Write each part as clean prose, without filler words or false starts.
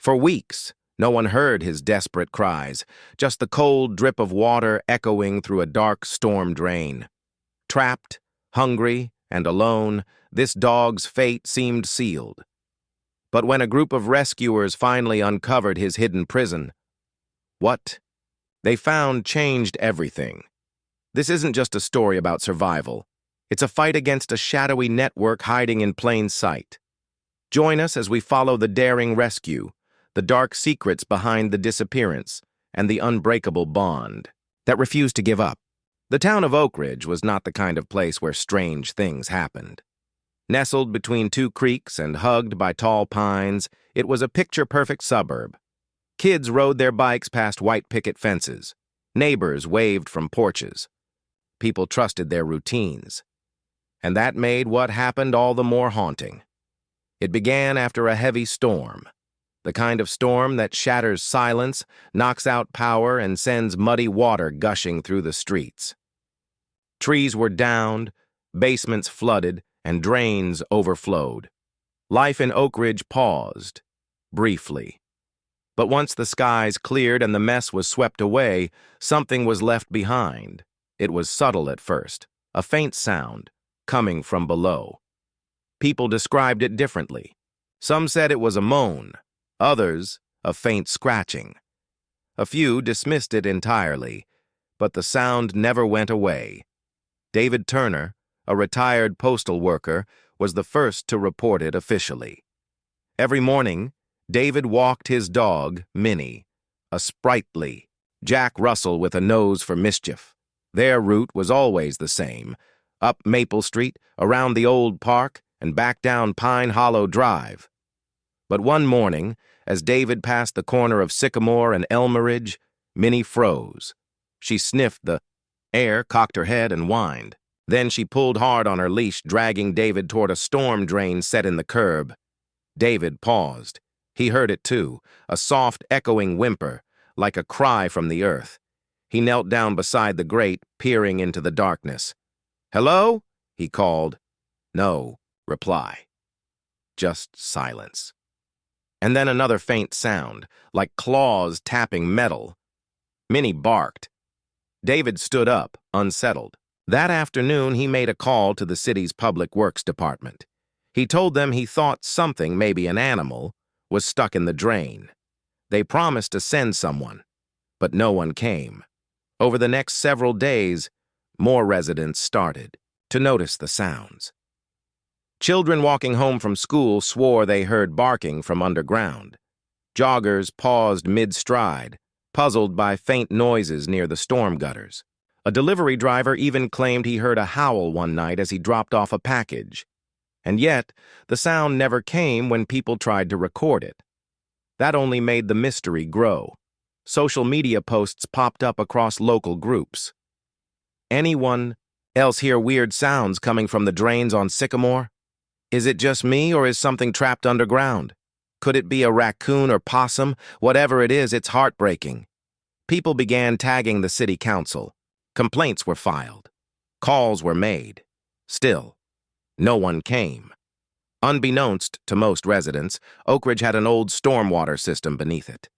For weeks, no one heard his desperate cries, just the cold drip of water echoing through a dark storm drain. Trapped, hungry, and alone, this dog's fate seemed sealed. But when a group of rescuers finally uncovered his hidden prison, what they found changed everything. This isn't just a story about survival. It's a fight against a shadowy network hiding in plain sight. Join us as we follow the daring rescue, the dark secrets behind the disappearance, and the unbreakable bond that refused to give up. The town of Oak Ridge was not the kind of place where strange things happened. Nestled between two creeks and hugged by tall pines, it was a picture-perfect suburb. Kids rode their bikes past white picket fences. Neighbors waved from porches. People trusted their routines. And that made what happened all the more haunting. It began after a heavy storm, the kind of storm that shatters silence, knocks out power, and sends muddy water gushing through the streets. Trees were downed, basements flooded, and drains overflowed. Life in Oak Ridge paused, briefly. But once the skies cleared and the mess was swept away, something was left behind. It was subtle at first, a faint sound, coming from below. People described it differently. Some said it was a moan, others a faint scratching. A few dismissed it entirely, but the sound never went away. David Turner, a retired postal worker, was the first to report it officially. Every morning, David walked his dog, Minnie, a sprightly Jack Russell with a nose for mischief. Their route was always the same, up Maple Street, around the old park, and back down Pine Hollow Drive. But one morning, as David passed the corner of Sycamore and Elmeridge, Minnie froze. She sniffed the air, cocked her head, and whined. Then she pulled hard on her leash, dragging David toward a storm drain set in the curb. David paused. He heard it too, a soft, echoing whimper, like a cry from the earth. He knelt down beside the grate, peering into the darkness. "Hello?" he called. No reply. Just silence. And then another faint sound, like claws tapping metal. Minnie barked. David stood up, unsettled. That afternoon, he made a call to the city's public works department. He told them he thought something, maybe an animal, was stuck in the drain. They promised to send someone, but no one came. Over the next several days, more residents started to notice the sounds. Children walking home from school swore they heard barking from underground. Joggers paused mid-stride, puzzled by faint noises near the storm gutters. A delivery driver even claimed he heard a howl one night as he dropped off a package. And yet, the sound never came when people tried to record it. That only made the mystery grow. Social media posts popped up across local groups. Anyone else hear weird sounds coming from the drains on Sycamore? Is it just me, or is something trapped underground? Could it be a raccoon or possum? Whatever it is, it's heartbreaking. People began tagging the city council. Complaints were filed. Calls were made. Still, no one came. Unbeknownst to most residents, Oak Ridge had an old stormwater system beneath it.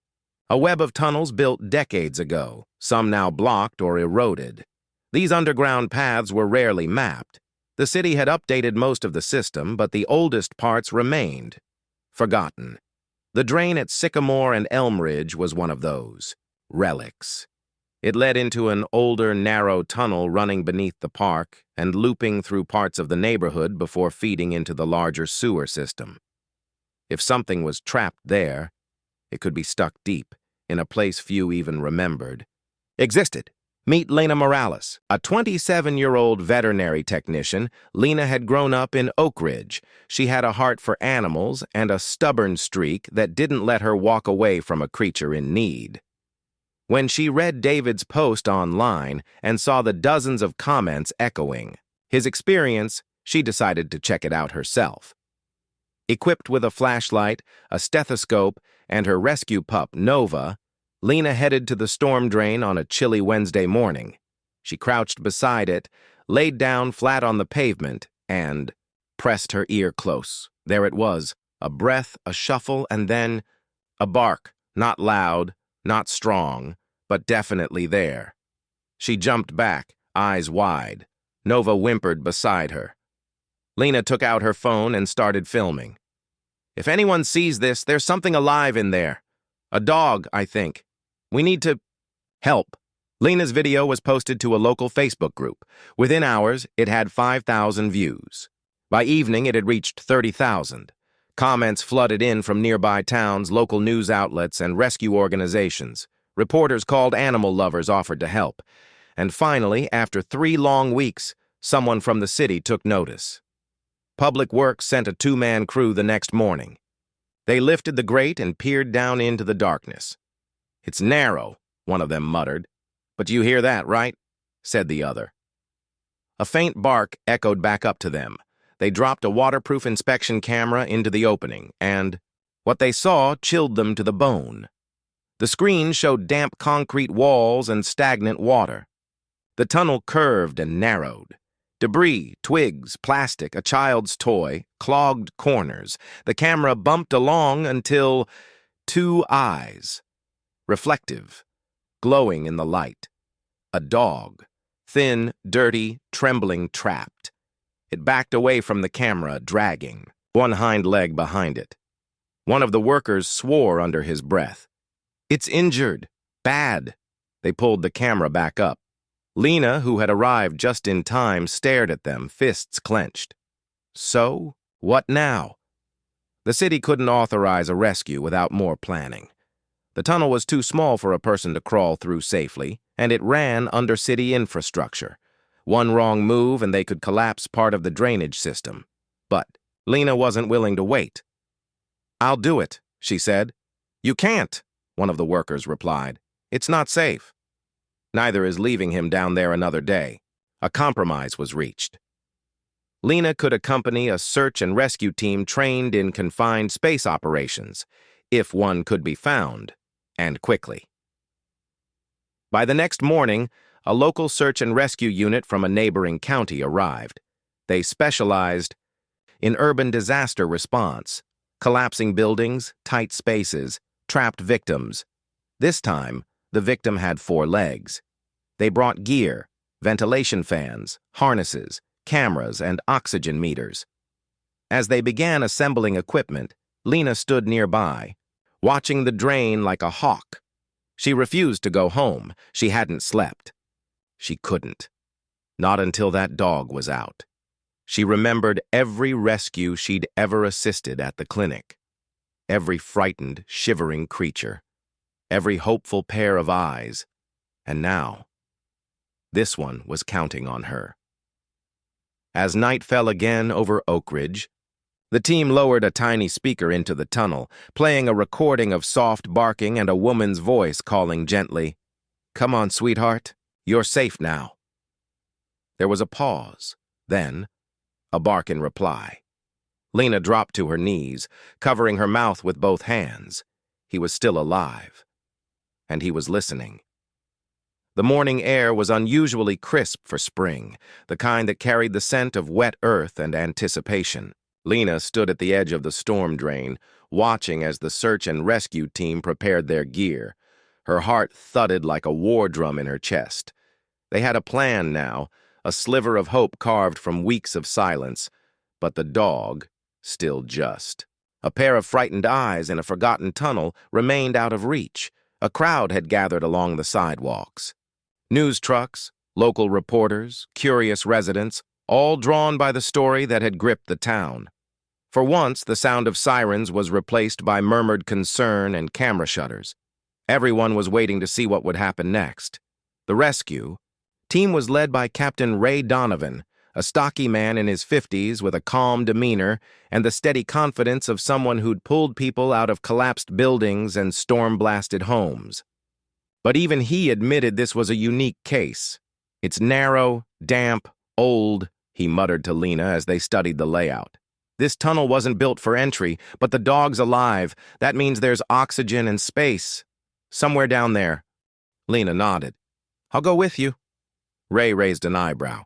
A web of tunnels built decades ago, some now blocked or eroded. These underground paths were rarely mapped. The city had updated most of the system, but the oldest parts remained, forgotten. The drain at Sycamore and Elmridge was one of those relics. It led into an older, narrow tunnel running beneath the park and looping through parts of the neighborhood before feeding into the larger sewer system. If something was trapped there, it could be stuck deep, in a place few even remembered. Existed. Meet Lena Morales, a 27-year-old veterinary technician. Lena had grown up in Oak Ridge. She had a heart for animals and a stubborn streak that didn't let her walk away from a creature in need. When she read David's post online and saw the dozens of comments echoing his experience, she decided to check it out herself. Equipped with a flashlight, a stethoscope, and her rescue pup, Nova, Lena headed to the storm drain on a chilly Wednesday morning. She crouched beside it, laid down flat on the pavement, and pressed her ear close. There it was, a breath, a shuffle, and then A bark, not loud, not strong, but definitely there. She jumped back, eyes wide. Nova whimpered beside her. Lena took out her phone and started filming. If anyone sees this, there's something alive in there. A dog, I think. We need to help. Lena's video was posted to a local Facebook group. Within hours, it had 5,000 views. By evening, it had reached 30,000. Comments flooded in from nearby towns, local news outlets, and rescue organizations. Reporters called animal lovers offered to help. And finally, after 3 long weeks, someone from the city took notice. Public Works sent a 2-man crew the next morning. They lifted the grate and peered down into the darkness. "It's narrow," one of them muttered. "But you hear that, right?" said the other. A faint bark echoed back up to them. They dropped a waterproof inspection camera into the opening, and what they saw chilled them to the bone. The screen showed damp concrete walls and stagnant water. The tunnel curved and narrowed. Debris, twigs, plastic, a child's toy, clogged corners. The camera bumped along until 2 eyes, reflective, glowing in the light. A dog, thin, dirty, trembling, trapped. It backed away from the camera, dragging, one hind leg behind it. One of the workers swore under his breath. "It's injured. Bad." They pulled the camera back up. Lena, who had arrived just in time, stared at them, fists clenched. So, what now? The city couldn't authorize a rescue without more planning. The tunnel was too small for a person to crawl through safely, and it ran under city infrastructure. One wrong move and they could collapse part of the drainage system. But Lena wasn't willing to wait. "I'll do it," she said. "You can't," one of the workers replied. "It's not safe." Neither is leaving him down there another day. A compromise was reached. Lena could accompany a search and rescue team trained in confined space operations, if one could be found, and quickly. By the next morning, a local search and rescue unit from a neighboring county arrived. They specialized in urban disaster response, collapsing buildings, tight spaces, trapped victims. This time, the victim had 4 legs. They brought gear, ventilation fans, harnesses, cameras, and oxygen meters. As they began assembling equipment, Lena stood nearby, watching the drain like a hawk. She refused to go home. She hadn't slept. She couldn't. Not until that dog was out. She remembered every rescue she'd ever assisted at the clinic. Every frightened, shivering creature. Every hopeful pair of eyes. And now, this one was counting on her. As night fell again over Oak Ridge, the team lowered a tiny speaker into the tunnel, playing a recording of soft barking and a woman's voice calling gently, "Come on, sweetheart, you're safe now." There was a pause, then a bark in reply. Lena dropped to her knees, covering her mouth with both hands. He was still alive, and he was listening. The morning air was unusually crisp for spring, the kind that carried the scent of wet earth and anticipation. Lena stood at the edge of the storm drain, watching as the search and rescue team prepared their gear. Her heart thudded like a war drum in her chest. They had a plan now, a sliver of hope carved from weeks of silence, but the dog, still just. A pair of frightened eyes in a forgotten tunnel remained out of reach. A crowd had gathered along the sidewalks. News trucks, local reporters, curious residents, all drawn by the story that had gripped the town. For once, the sound of sirens was replaced by murmured concern and camera shutters. Everyone was waiting to see what would happen next. The rescue team was led by Captain Ray Donovan, a stocky man in his 50s with a calm demeanor and the steady confidence of someone who'd pulled people out of collapsed buildings and storm-blasted homes. But even he admitted this was a unique case. "It's narrow, damp, old," he muttered to Lena as they studied the layout. "This tunnel wasn't built for entry, but the dog's alive. That means there's oxygen and space. Somewhere down there." Lena nodded. "I'll go with you." Ray raised an eyebrow.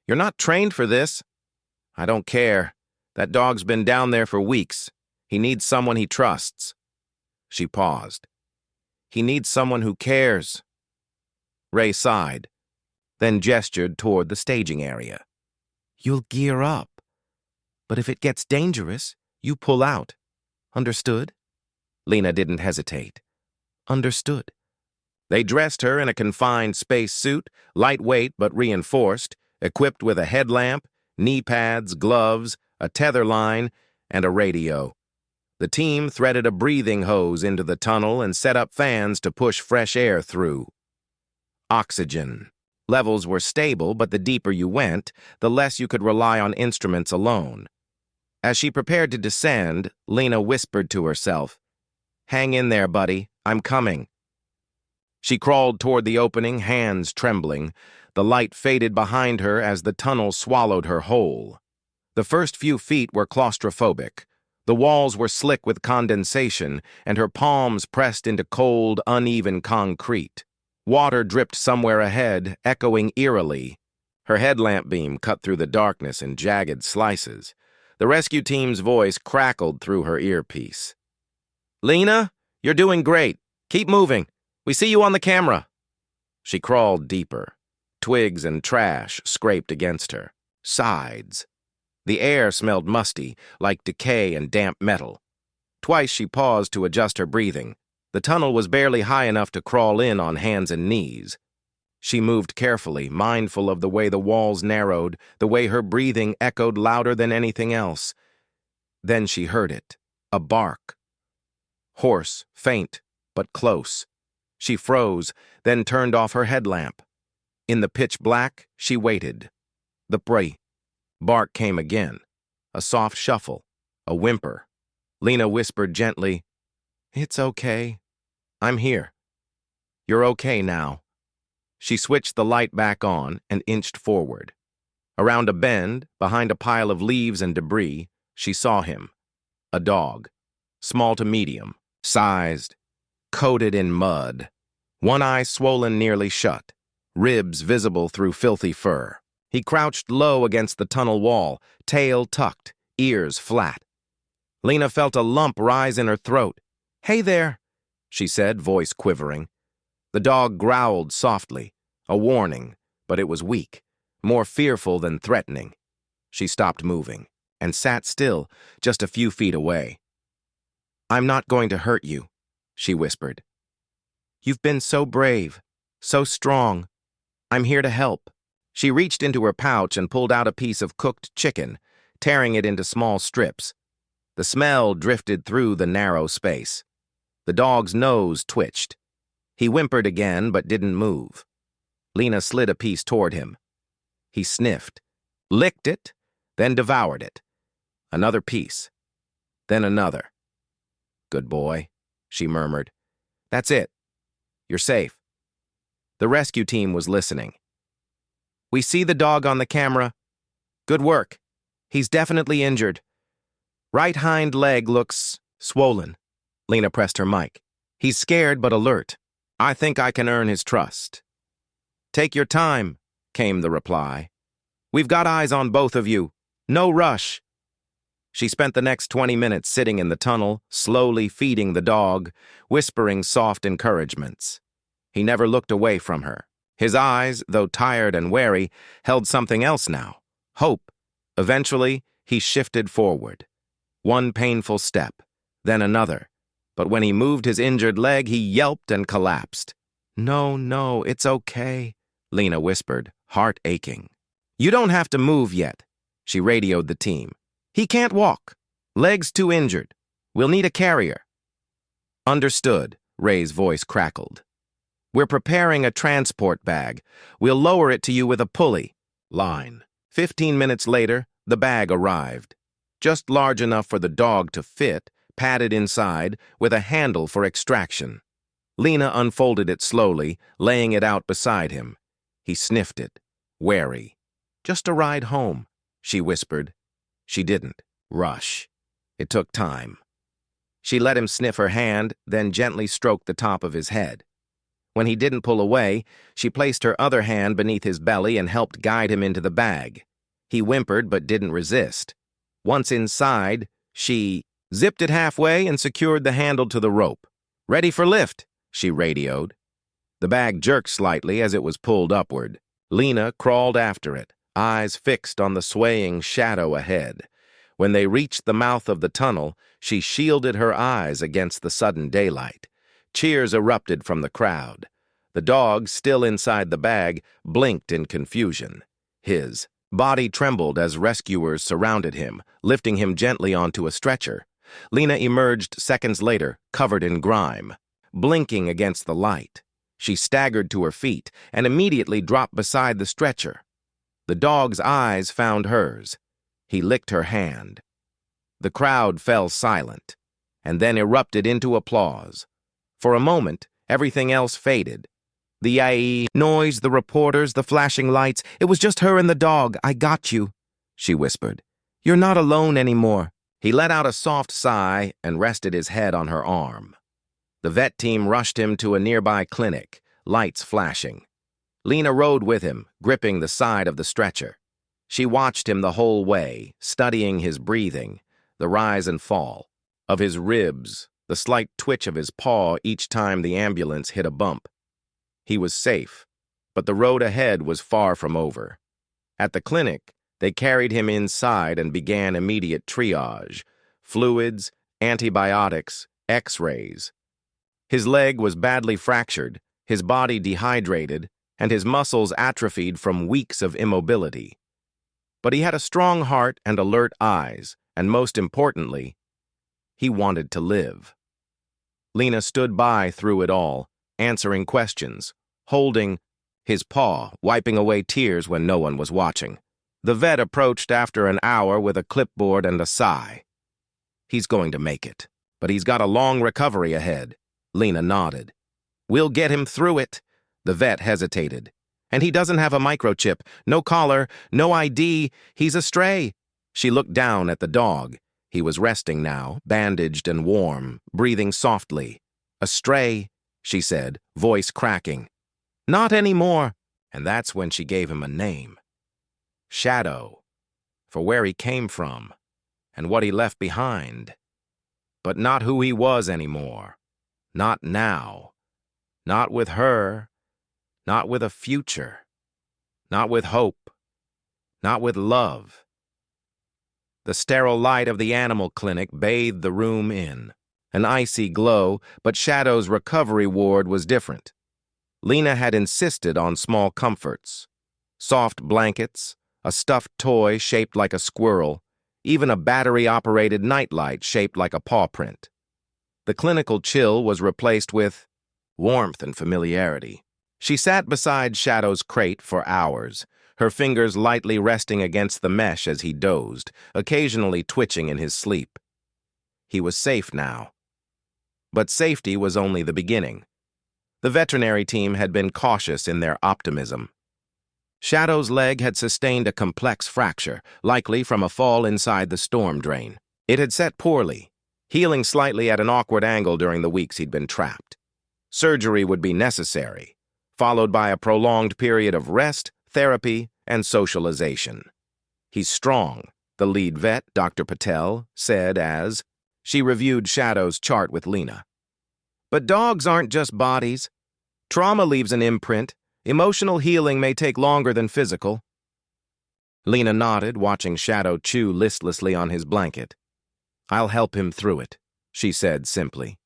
"You're not trained for this." "I don't care. That dog's been down there for weeks. He needs someone he trusts." She paused. He needs someone who cares. Ray sighed, then gestured toward the staging area. You'll gear up. But if it gets dangerous, you pull out. Understood? Lena didn't hesitate. Understood. They dressed her in a confined space suit, lightweight but reinforced, equipped with a headlamp, knee pads, gloves, a tether line, and a radio. The team threaded a breathing hose into the tunnel and set up fans to push fresh air through. Oxygen. Levels were stable, but the deeper you went, the less you could rely on instruments alone. As she prepared to descend, Lena whispered to herself, "Hang in there, buddy. I'm coming." She crawled toward the opening, hands trembling. The light faded behind her as the tunnel swallowed her whole. The first few feet were claustrophobic. The walls were slick with condensation, and her palms pressed into cold, uneven concrete. Water dripped somewhere ahead, echoing eerily. Her headlamp beam cut through the darkness in jagged slices. The rescue team's voice crackled through her earpiece. "Lena, you're doing great. Keep moving. We see you on the camera." She crawled deeper. Twigs and trash scraped against her. Sides. The air smelled musty, like decay and damp metal. Twice she paused to adjust her breathing. The tunnel was barely high enough to crawl in on hands and knees. She moved carefully, mindful of the way the walls narrowed, the way her breathing echoed louder than anything else. Then she heard it, a bark. Hoarse, faint, but close. She froze, then turned off her headlamp. In the pitch black, she waited. The bark came again. A soft shuffle, a whimper. Lena whispered gently, "It's okay. I'm here. You're okay now." She switched the light back on and inched forward. Around a bend, behind a pile of leaves and debris, she saw him. A dog, small to medium, sized, coated in mud. One eye swollen nearly shut, ribs visible through filthy fur. He crouched low against the tunnel wall, tail tucked, ears flat. Lena felt a lump rise in her throat. "Hey there," she said, voice quivering. The dog growled softly, a warning, but it was weak, more fearful than threatening. She stopped moving and sat still, just a few feet away. "I'm not going to hurt you," she whispered. "You've been so brave, so strong. I'm here to help." She reached into her pouch and pulled out a piece of cooked chicken, tearing it into small strips. The smell drifted through the narrow space. The dog's nose twitched. He whimpered again, but didn't move. Lena slid a piece toward him. He sniffed, licked it, then devoured it. Another piece, then another. "Good boy," she murmured. "That's it. You're safe." The rescue team was listening. "We see the dog on the camera. Good work. He's definitely injured. Right hind leg looks swollen." Lena pressed her mic. "He's scared but alert. I think I can earn his trust." "Take your time," came the reply. "We've got eyes on both of you. No rush." She spent the next 20 minutes sitting in the tunnel, slowly feeding the dog, whispering soft encouragements. He never looked away from her. His eyes, though tired and wary, held something else now, hope. Eventually, he shifted forward. One painful step, then another. But when he moved his injured leg, he yelped and collapsed. No, it's okay," Lena whispered, heart aching. "You don't have to move yet," she radioed the team. "He can't walk. Leg's too injured. We'll need a carrier." "Understood," Ray's voice crackled. "We're preparing a transport bag. We'll lower it to you with a pulley." Line. 15 minutes later, the bag arrived. Just large enough for the dog to fit, padded inside, with a handle for extraction. Lena unfolded it slowly, laying it out beside him. He sniffed it, wary. "Just a ride home," she whispered. She didn't rush. It took time. She let him sniff her hand, then gently stroked the top of his head. When he didn't pull away, she placed her other hand beneath his belly and helped guide him into the bag. He whimpered but didn't resist. Once inside, she zipped it halfway and secured the handle to the rope. "Ready for lift," she radioed. The bag jerked slightly as it was pulled upward. Lena crawled after it, eyes fixed on the swaying shadow ahead. When they reached the mouth of the tunnel, she shielded her eyes against the sudden daylight. Cheers erupted from the crowd. The dog, still inside the bag, blinked in confusion. His body trembled as rescuers surrounded him, lifting him gently onto a stretcher. Lena emerged seconds later, covered in grime. Blinking against the light, she staggered to her feet and immediately dropped beside the stretcher. The dog's eyes found hers. He licked her hand. The crowd fell silent, and then erupted into applause. For a moment, everything else faded. The yay noise, the reporters, the flashing lights. "It was just her and the dog. I got you," she whispered. "You're not alone anymore." He let out a soft sigh and rested his head on her arm. The vet team rushed him to a nearby clinic, lights flashing. Lena rode with him, gripping the side of the stretcher. She watched him the whole way, studying his breathing, the rise and fall of his ribs, the slight twitch of his paw each time the ambulance hit a bump. He was safe, but the road ahead was far from over. At the clinic, they carried him inside and began immediate triage: fluids, antibiotics, X-rays. His leg was badly fractured, his body dehydrated, and his muscles atrophied from weeks of immobility. But he had a strong heart and alert eyes, and most importantly, he wanted to live. Lena stood by through it all, answering questions, holding his paw, wiping away tears when no one was watching. The vet approached after an hour with a clipboard and a sigh. "He's going to make it, but he's got a long recovery ahead." Lena nodded. "We'll get him through it." The vet hesitated. "And he doesn't have a microchip, no collar, no ID. He's a stray." She looked down at the dog. He was resting now, bandaged and warm, breathing softly. "A stray," she said, voice cracking. "Not anymore." And that's when she gave him a name. Shadow, for where he came from and what he left behind. But not who he was anymore. Not now. Not with her. Not with a future. Not with hope. Not with love. The sterile light of the animal clinic bathed the room in. An icy glow, but Shadow's recovery ward was different. Lena had insisted on small comforts. Soft blankets, a stuffed toy shaped like a squirrel, even a battery-operated nightlight shaped like a paw print. The clinical chill was replaced with warmth and familiarity. She sat beside Shadow's crate for hours, her fingers lightly resting against the mesh as he dozed, occasionally twitching in his sleep. He was safe now. But safety was only the beginning. The veterinary team had been cautious in their optimism. Shadow's leg had sustained a complex fracture, likely from a fall inside the storm drain. It had set poorly, healing slightly at an awkward angle during the weeks he'd been trapped. Surgery would be necessary, followed by a prolonged period of rest, therapy, and socialization. "He's strong," the lead vet, Dr. Patel, said as she reviewed Shadow's chart with Lena. "But dogs aren't just bodies. Trauma leaves an imprint. Emotional healing may take longer than physical." Lena nodded, watching Shadow chew listlessly on his blanket. "I'll help him through it," she said simply.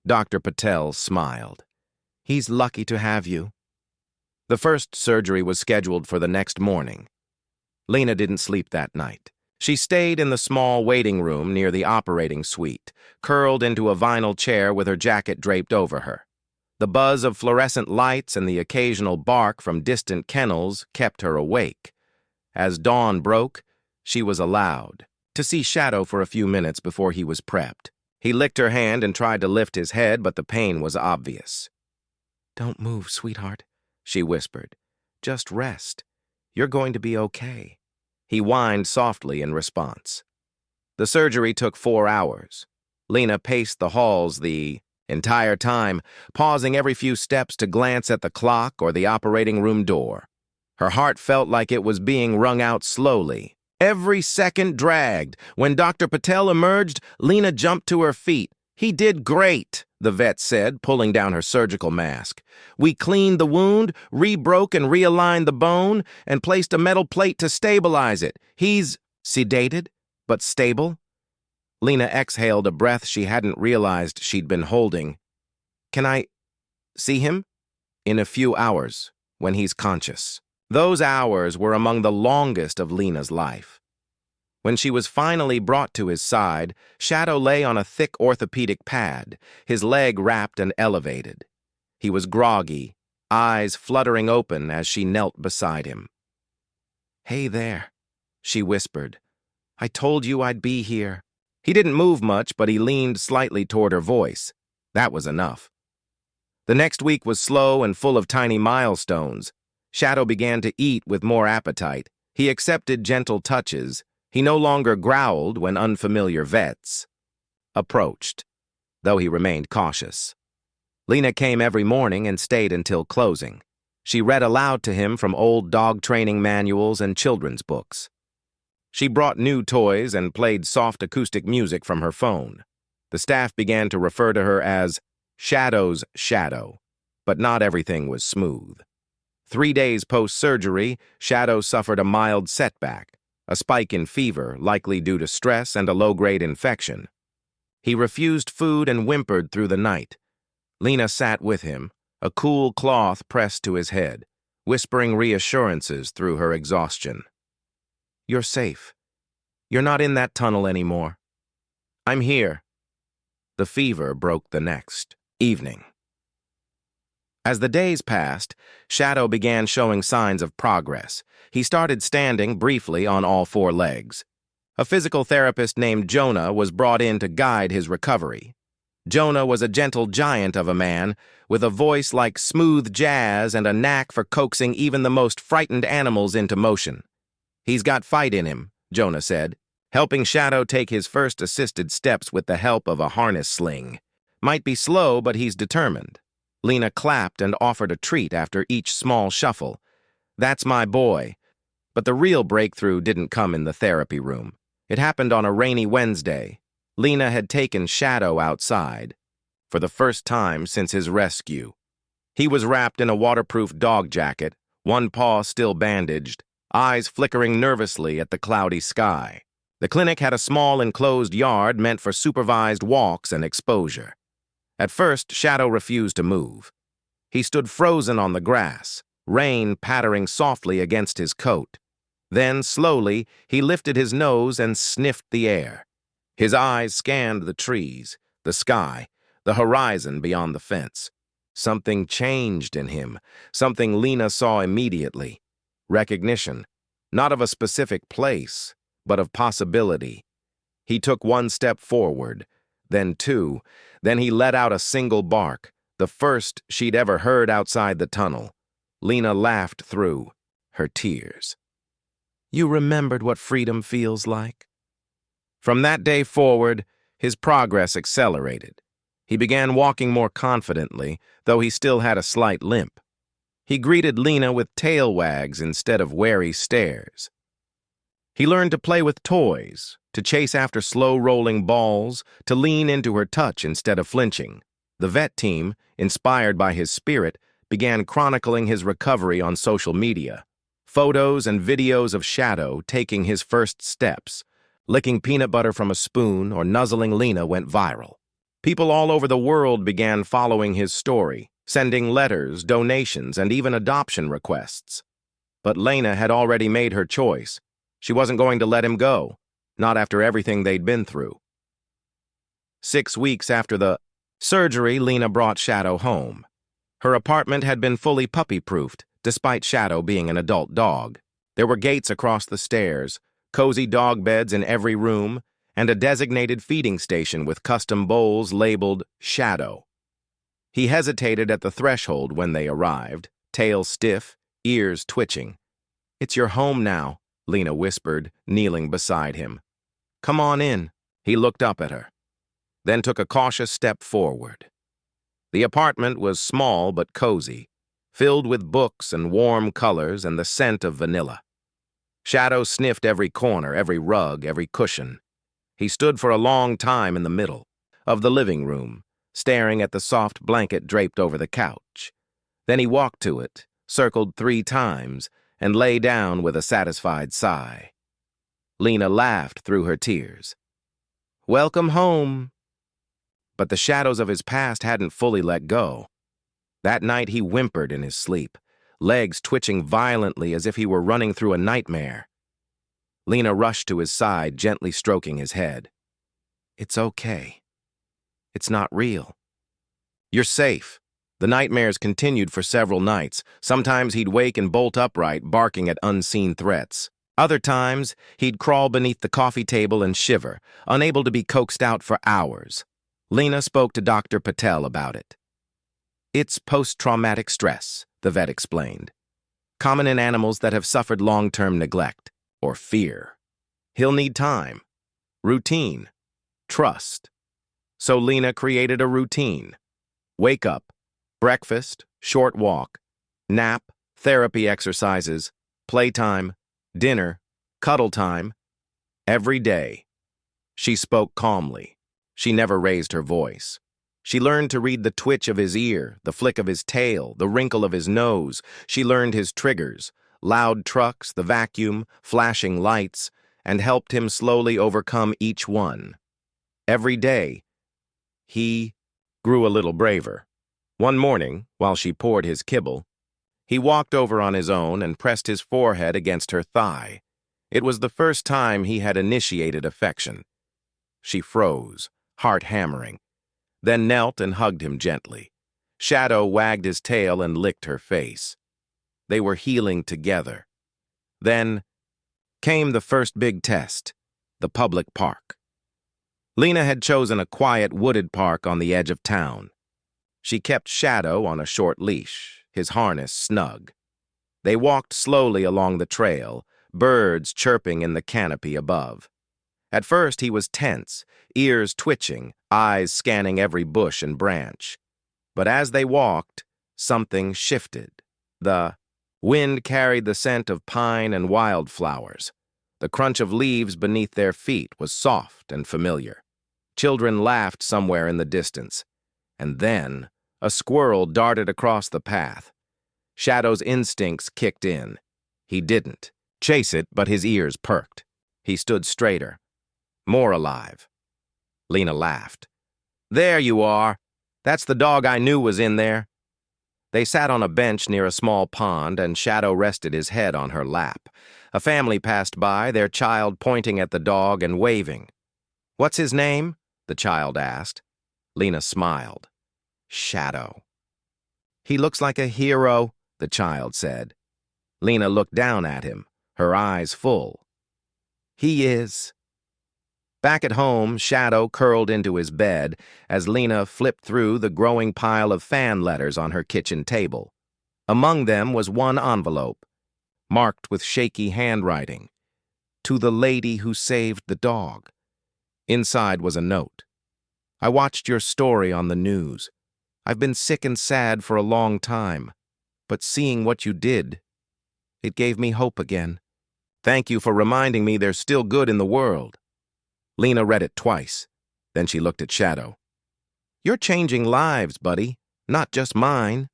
Dr. Patel smiled. "He's lucky to have you." The first surgery was scheduled for the next morning. Lena didn't sleep that night. She stayed in the small waiting room near the operating suite, curled into a vinyl chair with her jacket draped over her. The buzz of fluorescent lights and the occasional bark from distant kennels kept her awake. As dawn broke, she was allowed to see Shadow for a few minutes before he was prepped. He licked her hand and tried to lift his head, but the pain was obvious. "Don't move, sweetheart," she whispered. "Just rest. You're going to be okay." He whined softly in response. The surgery took 4 hours. Lena paced the halls the entire time, pausing every few steps to glance at the clock or the operating room door. Her heart felt like it was being wrung out slowly. Every second dragged. When Dr. Patel emerged, Lena jumped to her feet. "He did great," the vet said, pulling down her surgical mask. We cleaned the wound, rebroke and realigned the bone, and placed a metal plate to stabilize it. He's sedated, but stable. Lena exhaled a breath she hadn't realized she'd been holding. Can I see him? In a few hours, when he's conscious. Those hours were among the longest of Lena's life. When she was finally brought to his side, Shadow lay on a thick orthopedic pad, his leg wrapped and elevated. He was groggy, eyes fluttering open as she knelt beside him. "Hey there," she whispered. "I told you I'd be here." He didn't move much, but he leaned slightly toward her voice. That was enough. The next week was slow and full of tiny milestones. Shadow began to eat with more appetite. He accepted gentle touches. He no longer growled when unfamiliar vets approached, though he remained cautious. Lena came every morning and stayed until closing. She read aloud to him from old dog training manuals and children's books. She brought new toys and played soft acoustic music from her phone. The staff began to refer to her as Shadow's Shadow, but not everything was smooth. 3 days post-surgery, Shadow suffered a mild setback, a spike in fever likely due to stress and a low-grade infection. He refused food and whimpered through the night. Lena sat with him, a cool cloth pressed to his head, whispering reassurances through her exhaustion. "You're safe. You're not in that tunnel anymore. I'm here." The fever broke the next evening. As the days passed, Shadow began showing signs of progress. He started standing briefly on all 4 legs. A physical therapist named Jonah was brought in to guide his recovery. Jonah was a gentle giant of a man, with a voice like smooth jazz and a knack for coaxing even the most frightened animals into motion. "He's got fight in him," Jonah said, helping Shadow take his first assisted steps with the help of a harness sling. "Might be slow, but he's determined." Lena clapped and offered a treat after each small shuffle. "That's my boy." But the real breakthrough didn't come in the therapy room. It happened on a rainy Wednesday. Lena had taken Shadow outside, for the first time since his rescue. He was wrapped in a waterproof dog jacket, one paw still bandaged, eyes flickering nervously at the cloudy sky. The clinic had a small enclosed yard meant for supervised walks and exposure. At first, Shadow refused to move. He stood frozen on the grass, rain pattering softly against his coat. Then, slowly, he lifted his nose and sniffed the air. His eyes scanned the trees, the sky, the horizon beyond the fence. Something changed in him, something Lena saw immediately. Recognition, not of a specific place, but of possibility. He took 1 step forward, then 2, then he let out a single bark, the first she'd ever heard outside the tunnel. Lena laughed through her tears. "You remembered what freedom feels like?" From that day forward, his progress accelerated. He began walking more confidently, though he still had a slight limp. He greeted Lena with tail wags instead of wary stares. He learned to play with toys, to chase after slow-rolling balls, to lean into her touch instead of flinching. The vet team, inspired by his spirit, began chronicling his recovery on social media. Photos and videos of Shadow taking his first steps, licking peanut butter from a spoon or nuzzling Lena went viral. People all over the world began following his story, sending letters, donations, and even adoption requests. But Lena had already made her choice. She wasn't going to let him go, not after everything they'd been through. 6 weeks after the surgery, Lena brought Shadow home. Her apartment had been fully puppy-proofed, despite Shadow being an adult dog. There were gates across the stairs, cozy dog beds in every room, and a designated feeding station with custom bowls labeled Shadow. He hesitated at the threshold when they arrived, tail stiff, ears twitching. "It's your home now," Lena whispered, kneeling beside him. "Come on in." He looked up at her, then took a cautious step forward. The apartment was small but cozy, filled with books and warm colors and the scent of vanilla. Shadow sniffed every corner, every rug, every cushion. He stood for a long time in the middle of the living room, staring at the soft blanket draped over the couch. Then he walked to it, circled 3 times, and lay down with a satisfied sigh. Lena laughed through her tears. "Welcome home." But the shadows of his past hadn't fully let go. That night he whimpered in his sleep, legs twitching violently as if he were running through a nightmare. Lena rushed to his side, gently stroking his head. "It's okay. It's not real. You're safe." The nightmares continued for several nights. Sometimes he'd wake and bolt upright, barking at unseen threats. Other times, he'd crawl beneath the coffee table and shiver, unable to be coaxed out for hours. Lena spoke to Dr. Patel about it. "It's post-traumatic stress," the vet explained. "Common in animals that have suffered long-term neglect or fear. He'll need time, routine, trust." So Lena created a routine. Wake up, breakfast, short walk, nap, therapy exercises, playtime, dinner, cuddle time, every day. She spoke calmly. She never raised her voice. She learned to read the twitch of his ear, the flick of his tail, the wrinkle of his nose. She learned his triggers, loud trucks, the vacuum, flashing lights, and helped him slowly overcome each one. Every day, he grew a little braver. One morning, while she poured his kibble, he walked over on his own and pressed his forehead against her thigh. It was the first time he had initiated affection. She froze, heart hammering, then knelt and hugged him gently. Shadow wagged his tail and licked her face. They were healing together. Then came the first big test, the public park. Lena had chosen a quiet, wooded park on the edge of town. She kept Shadow on a short leash, his harness snug. They walked slowly along the trail, birds chirping in the canopy above. At first he was tense, ears twitching, eyes scanning every bush and branch. But as they walked, something shifted. The wind carried the scent of pine and wildflowers. The crunch of leaves beneath their feet was soft and familiar. Children laughed somewhere in the distance. And then, a squirrel darted across the path. Shadow's instincts kicked in. He didn't chase it, but his ears perked. He stood straighter, more alive. Lena laughed. "There you are. That's the dog I knew was in there." They sat on a bench near a small pond, and Shadow rested his head on her lap. A family passed by, their child pointing at the dog and waving. "What's his name?" the child asked. Lena smiled. "Shadow." "He looks like a hero," the child said. Lena looked down at him, her eyes full. "He is." Back at home, Shadow curled into his bed as Lena flipped through the growing pile of fan letters on her kitchen table. Among them was one envelope, marked with shaky handwriting, "To the lady who saved the dog." Inside was a note. "I watched your story on the news. I've been sick and sad for a long time, but seeing what you did, it gave me hope again. Thank you for reminding me there's still good in the world." Lena read it twice. Then she looked at Shadow. "You're changing lives, buddy, not just mine."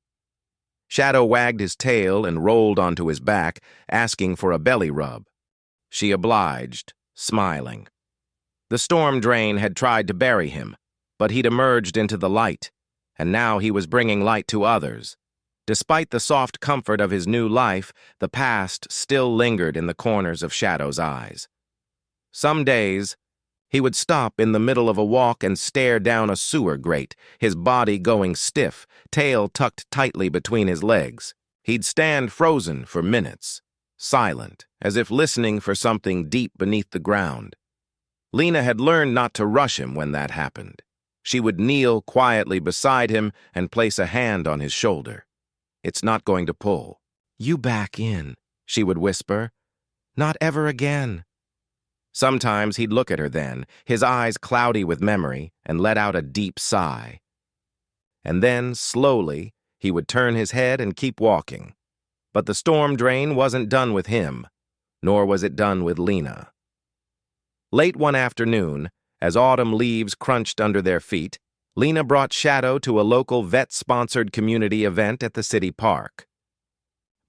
Shadow wagged his tail and rolled onto his back, asking for a belly rub. She obliged, smiling. The storm drain had tried to bury him, but he'd emerged into the light, and now he was bringing light to others. Despite the soft comfort of his new life, the past still lingered in the corners of Shadow's eyes. Some days, he would stop in the middle of a walk and stare down a sewer grate, his body going stiff, tail tucked tightly between his legs. He'd stand frozen for minutes, silent, as if listening for something deep beneath the ground. Lena had learned not to rush him when that happened. She would kneel quietly beside him and place a hand on his shoulder. "It's not going to pull." "You back in," she would whisper. "Not ever again." Sometimes he'd look at her then, his eyes cloudy with memory, and let out a deep sigh. And then, slowly, he would turn his head and keep walking. But the storm drain wasn't done with him, nor was it done with Lena. Late one afternoon, as autumn leaves crunched under their feet, Lena brought Shadow to a local vet-sponsored community event at the city park.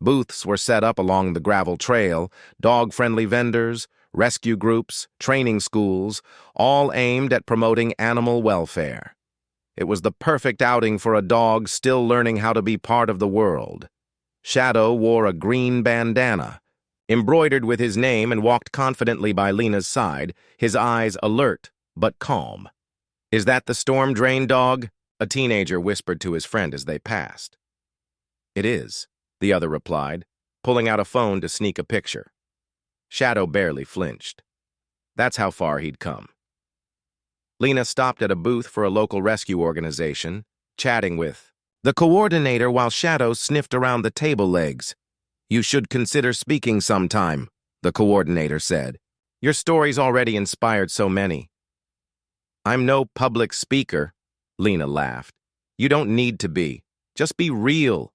Booths were set up along the gravel trail, dog-friendly vendors, rescue groups, training schools, all aimed at promoting animal welfare. It was the perfect outing for a dog still learning how to be part of the world. Shadow wore a green bandana, embroidered with his name, and walked confidently by Lena's side, his eyes alert but calm. "Is that the storm drain dog?" a teenager whispered to his friend as they passed. "It is," the other replied, pulling out a phone to sneak a picture. Shadow barely flinched. That's how far he'd come. Lena stopped at a booth for a local rescue organization, chatting with the coordinator while Shadow sniffed around the table legs. "You should consider speaking sometime," the coordinator said. "Your story's already inspired so many." "I'm no public speaker," Lena laughed. "You don't need to be. Just be real."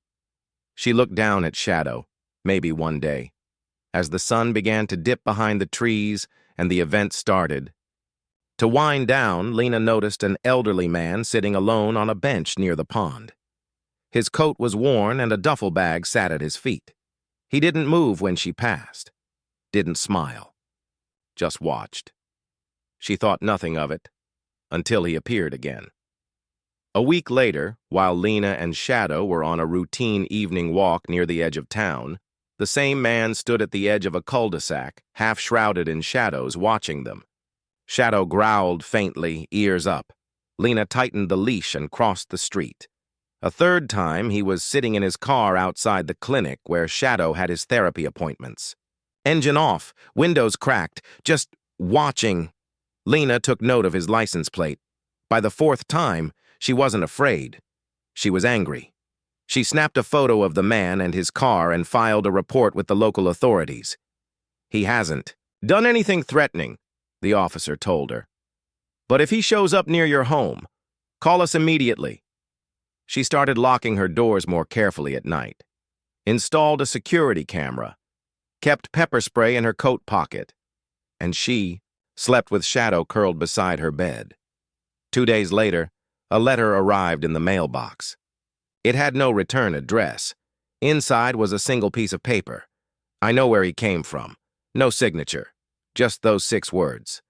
She looked down at Shadow, maybe one day. As the sun began to dip behind the trees and the event started. To wind down, Lena noticed an elderly man sitting alone on a bench near the pond. His coat was worn and a duffel bag sat at his feet. He didn't move when she passed, didn't smile, just watched. She thought nothing of it until he appeared again. A week later, while Lena and Shadow were on a routine evening walk near the edge of town, the same man stood at the edge of a cul-de-sac, half shrouded in shadows, watching them. Shadow growled faintly, ears up. Lena tightened the leash and crossed the street. A third time, he was sitting in his car outside the clinic where Shadow had his therapy appointments. Engine off, windows cracked, just watching. Lena took note of his license plate. By the fourth time, she wasn't afraid. She was angry. She snapped a photo of the man and his car and filed a report with the local authorities. "He hasn't done anything threatening," the officer told her. "But if he shows up near your home, call us immediately." She started locking her doors more carefully at night, installed a security camera, kept pepper spray in her coat pocket, and she slept with Shadow curled beside her bed. 2 days later, a letter arrived in the mailbox. It had no return address. Inside was a single piece of paper. "I know where he came from." No signature, just those 6 words.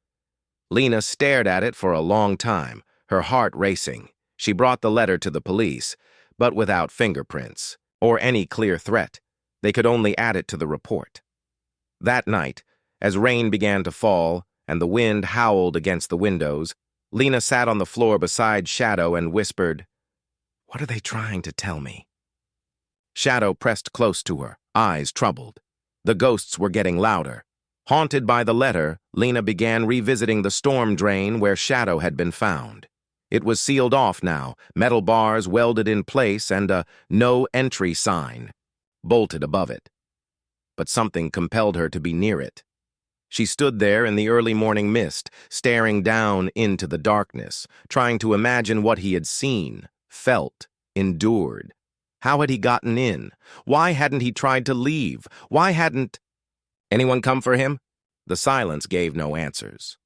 Lena stared at it for a long time, her heart racing. She brought the letter to the police, but without fingerprints or any clear threat. They could only add it to the report. That night, as rain began to fall and the wind howled against the windows, Lena sat on the floor beside Shadow and whispered, "What are they trying to tell me?" Shadow pressed close to her, eyes troubled. The ghosts were getting louder. Haunted by the letter, Lena began revisiting the storm drain where Shadow had been found. It was sealed off now, metal bars welded in place and a "no entry" sign bolted above it. But something compelled her to be near it. She stood there in the early morning mist, staring down into the darkness, trying to imagine what he had seen, felt, endured. How had he gotten in? Why hadn't he tried to leave? Why hadn't anyone come for him? The silence gave no answers.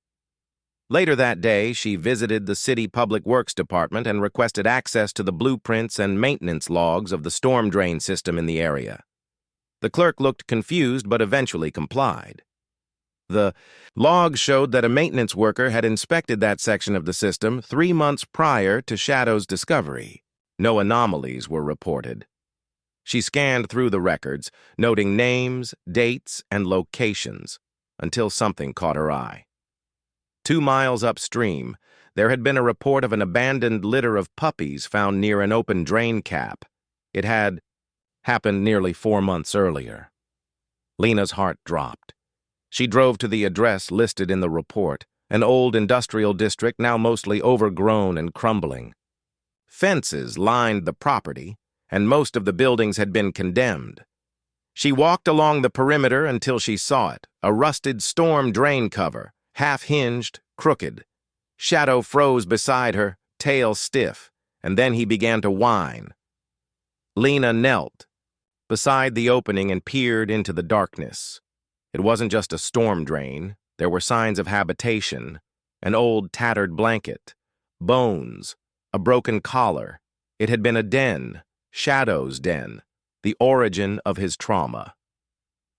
Later that day, she visited the city public works department and requested access to the blueprints and maintenance logs of the storm drain system in the area. The clerk looked confused but eventually complied. The log showed that a maintenance worker had inspected that section of the system 3 months prior to Shadow's discovery. No anomalies were reported. She scanned through the records, noting names, dates, and locations, until something caught her eye. 2 miles upstream, there had been a report of an abandoned litter of puppies found near an open drain cap. It had happened nearly 4 months earlier. Lena's heart dropped. She drove to the address listed in the report, an old industrial district now mostly overgrown and crumbling. Fences lined the property, and most of the buildings had been condemned. She walked along the perimeter until she saw it, a rusted storm drain cover, half-hinged, crooked. Shadow froze beside her, tail stiff, and then he began to whine. Lena knelt beside the opening and peered into the darkness. It wasn't just a storm drain. There were signs of habitation, an old tattered blanket, bones, a broken collar. It had been a den, Shadow's den, the origin of his trauma.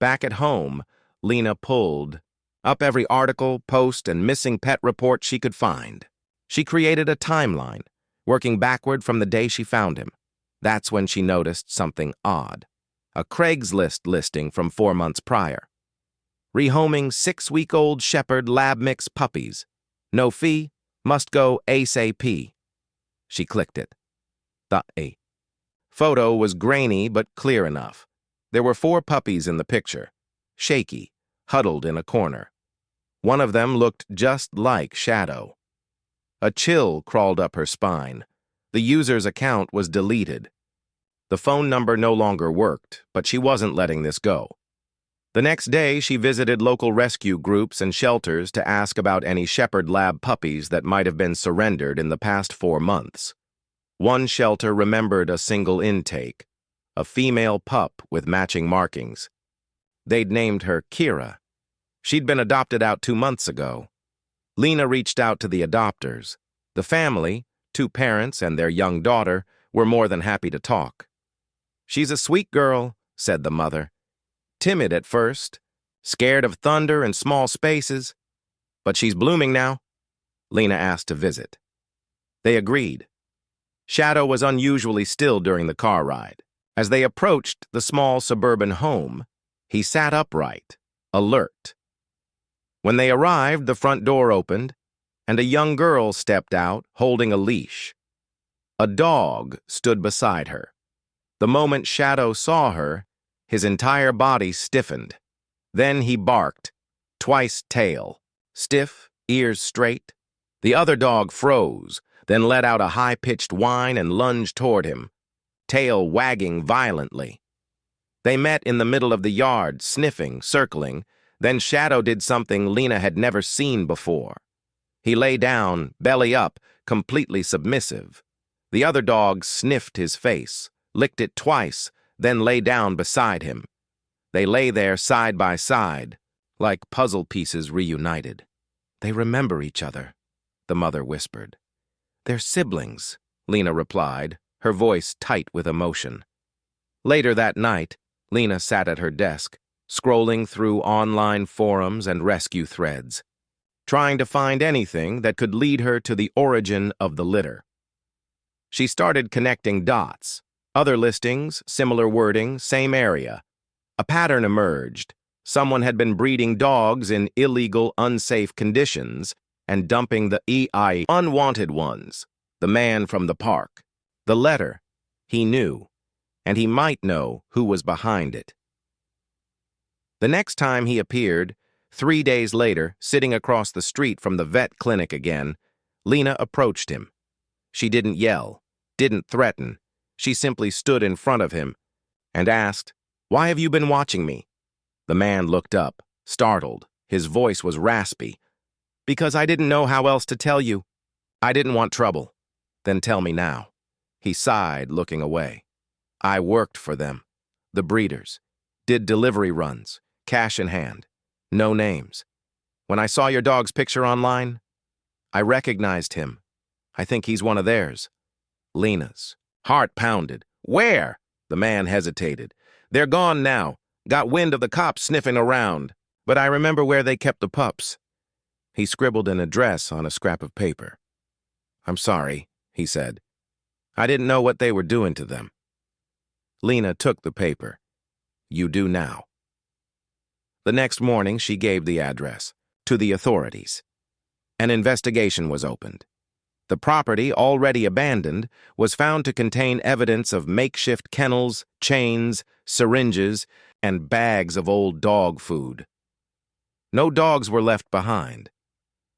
Back at home, Lena pulled up every article, post, and missing pet report she could find. She created a timeline, working backward from the day she found him. That's when she noticed something odd. A Craigslist listing from 4 months prior. Rehoming 6-week-old Shepherd Lab Mix puppies. No fee, must go ASAP. She clicked it. The photo was grainy but clear enough. There were 4 puppies in the picture, shaky, huddled in a corner. One of them looked just like Shadow. A chill crawled up her spine. The user's account was deleted. The phone number no longer worked, but she wasn't letting this go. The next day, she visited local rescue groups and shelters to ask about any Shepherd Lab puppies that might have been surrendered in the past 4 months. One shelter remembered a single intake, a female pup with matching markings. They'd named her Kira. She'd been adopted out 2 months ago. Lena reached out to the adopters. The family, 2 parents and their young daughter, were more than happy to talk. "She's a sweet girl," said the mother. "Timid at first, scared of thunder and small spaces. But she's blooming now." Lena asked to visit. They agreed. Shadow was unusually still during the car ride. As they approached the small suburban home, he sat upright, alert. When they arrived, the front door opened, and a young girl stepped out, holding a leash. A dog stood beside her. The moment Shadow saw her, his entire body stiffened. Then he barked, twice tail, stiff, ears straight. The other dog froze, then let out a high-pitched whine and lunged toward him, tail wagging violently. They met in the middle of the yard, sniffing, circling. Then Shadow did something Lena had never seen before. He lay down, belly up, completely submissive. The other dog sniffed his face, licked it twice, then lay down beside him. They lay there side by side, like puzzle pieces reunited. "They remember each other," the mother whispered. "They're siblings," Lena replied, her voice tight with emotion. Later that night, Lena sat at her desk, scrolling through online forums and rescue threads, trying to find anything that could lead her to the origin of the litter. She started connecting dots. Other listings, similar wording, same area. A pattern emerged. Someone had been breeding dogs in illegal, unsafe conditions and dumping the unwanted ones, the man from the park. The letter, he knew, and he might know who was behind it. The next time he appeared, 3 days later, sitting across the street from the vet clinic again, Lena approached him. She didn't yell, didn't threaten. She simply stood in front of him and asked, "Why have you been watching me?" The man looked up, startled. His voice was raspy. "Because I didn't know how else to tell you. I didn't want trouble." "Then tell me now." He sighed, looking away. "I worked for them, the breeders, did delivery runs, cash in hand, no names. When I saw your dog's picture online, I recognized him. I think he's one of theirs." Lena's heart pounded. "Where?" The man hesitated. "They're gone now. Got wind of the cops sniffing around. But I remember where they kept the pups." He scribbled an address on a scrap of paper. "I'm sorry," he said. "I didn't know what they were doing to them." Lena took the paper. "You do now." The next morning, she gave the address to the authorities. An investigation was opened. The property, already abandoned, was found to contain evidence of makeshift kennels, chains, syringes, and bags of old dog food. No dogs were left behind,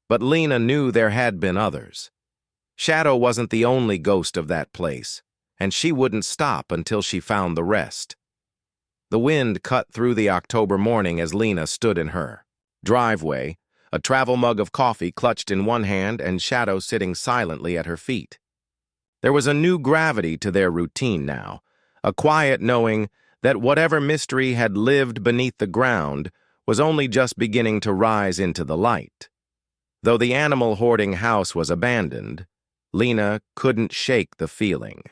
but Lena knew there had been others. Shadow wasn't the only ghost of that place, and she wouldn't stop until she found the rest. The wind cut through the October morning as Lena stood in her driveway, a travel mug of coffee clutched in one hand and Shadow sitting silently at her feet. There was a new gravity to their routine now, a quiet knowing that whatever mystery had lived beneath the ground was only just beginning to rise into the light. Though the animal-hoarding house was abandoned, Lena couldn't shake the feeling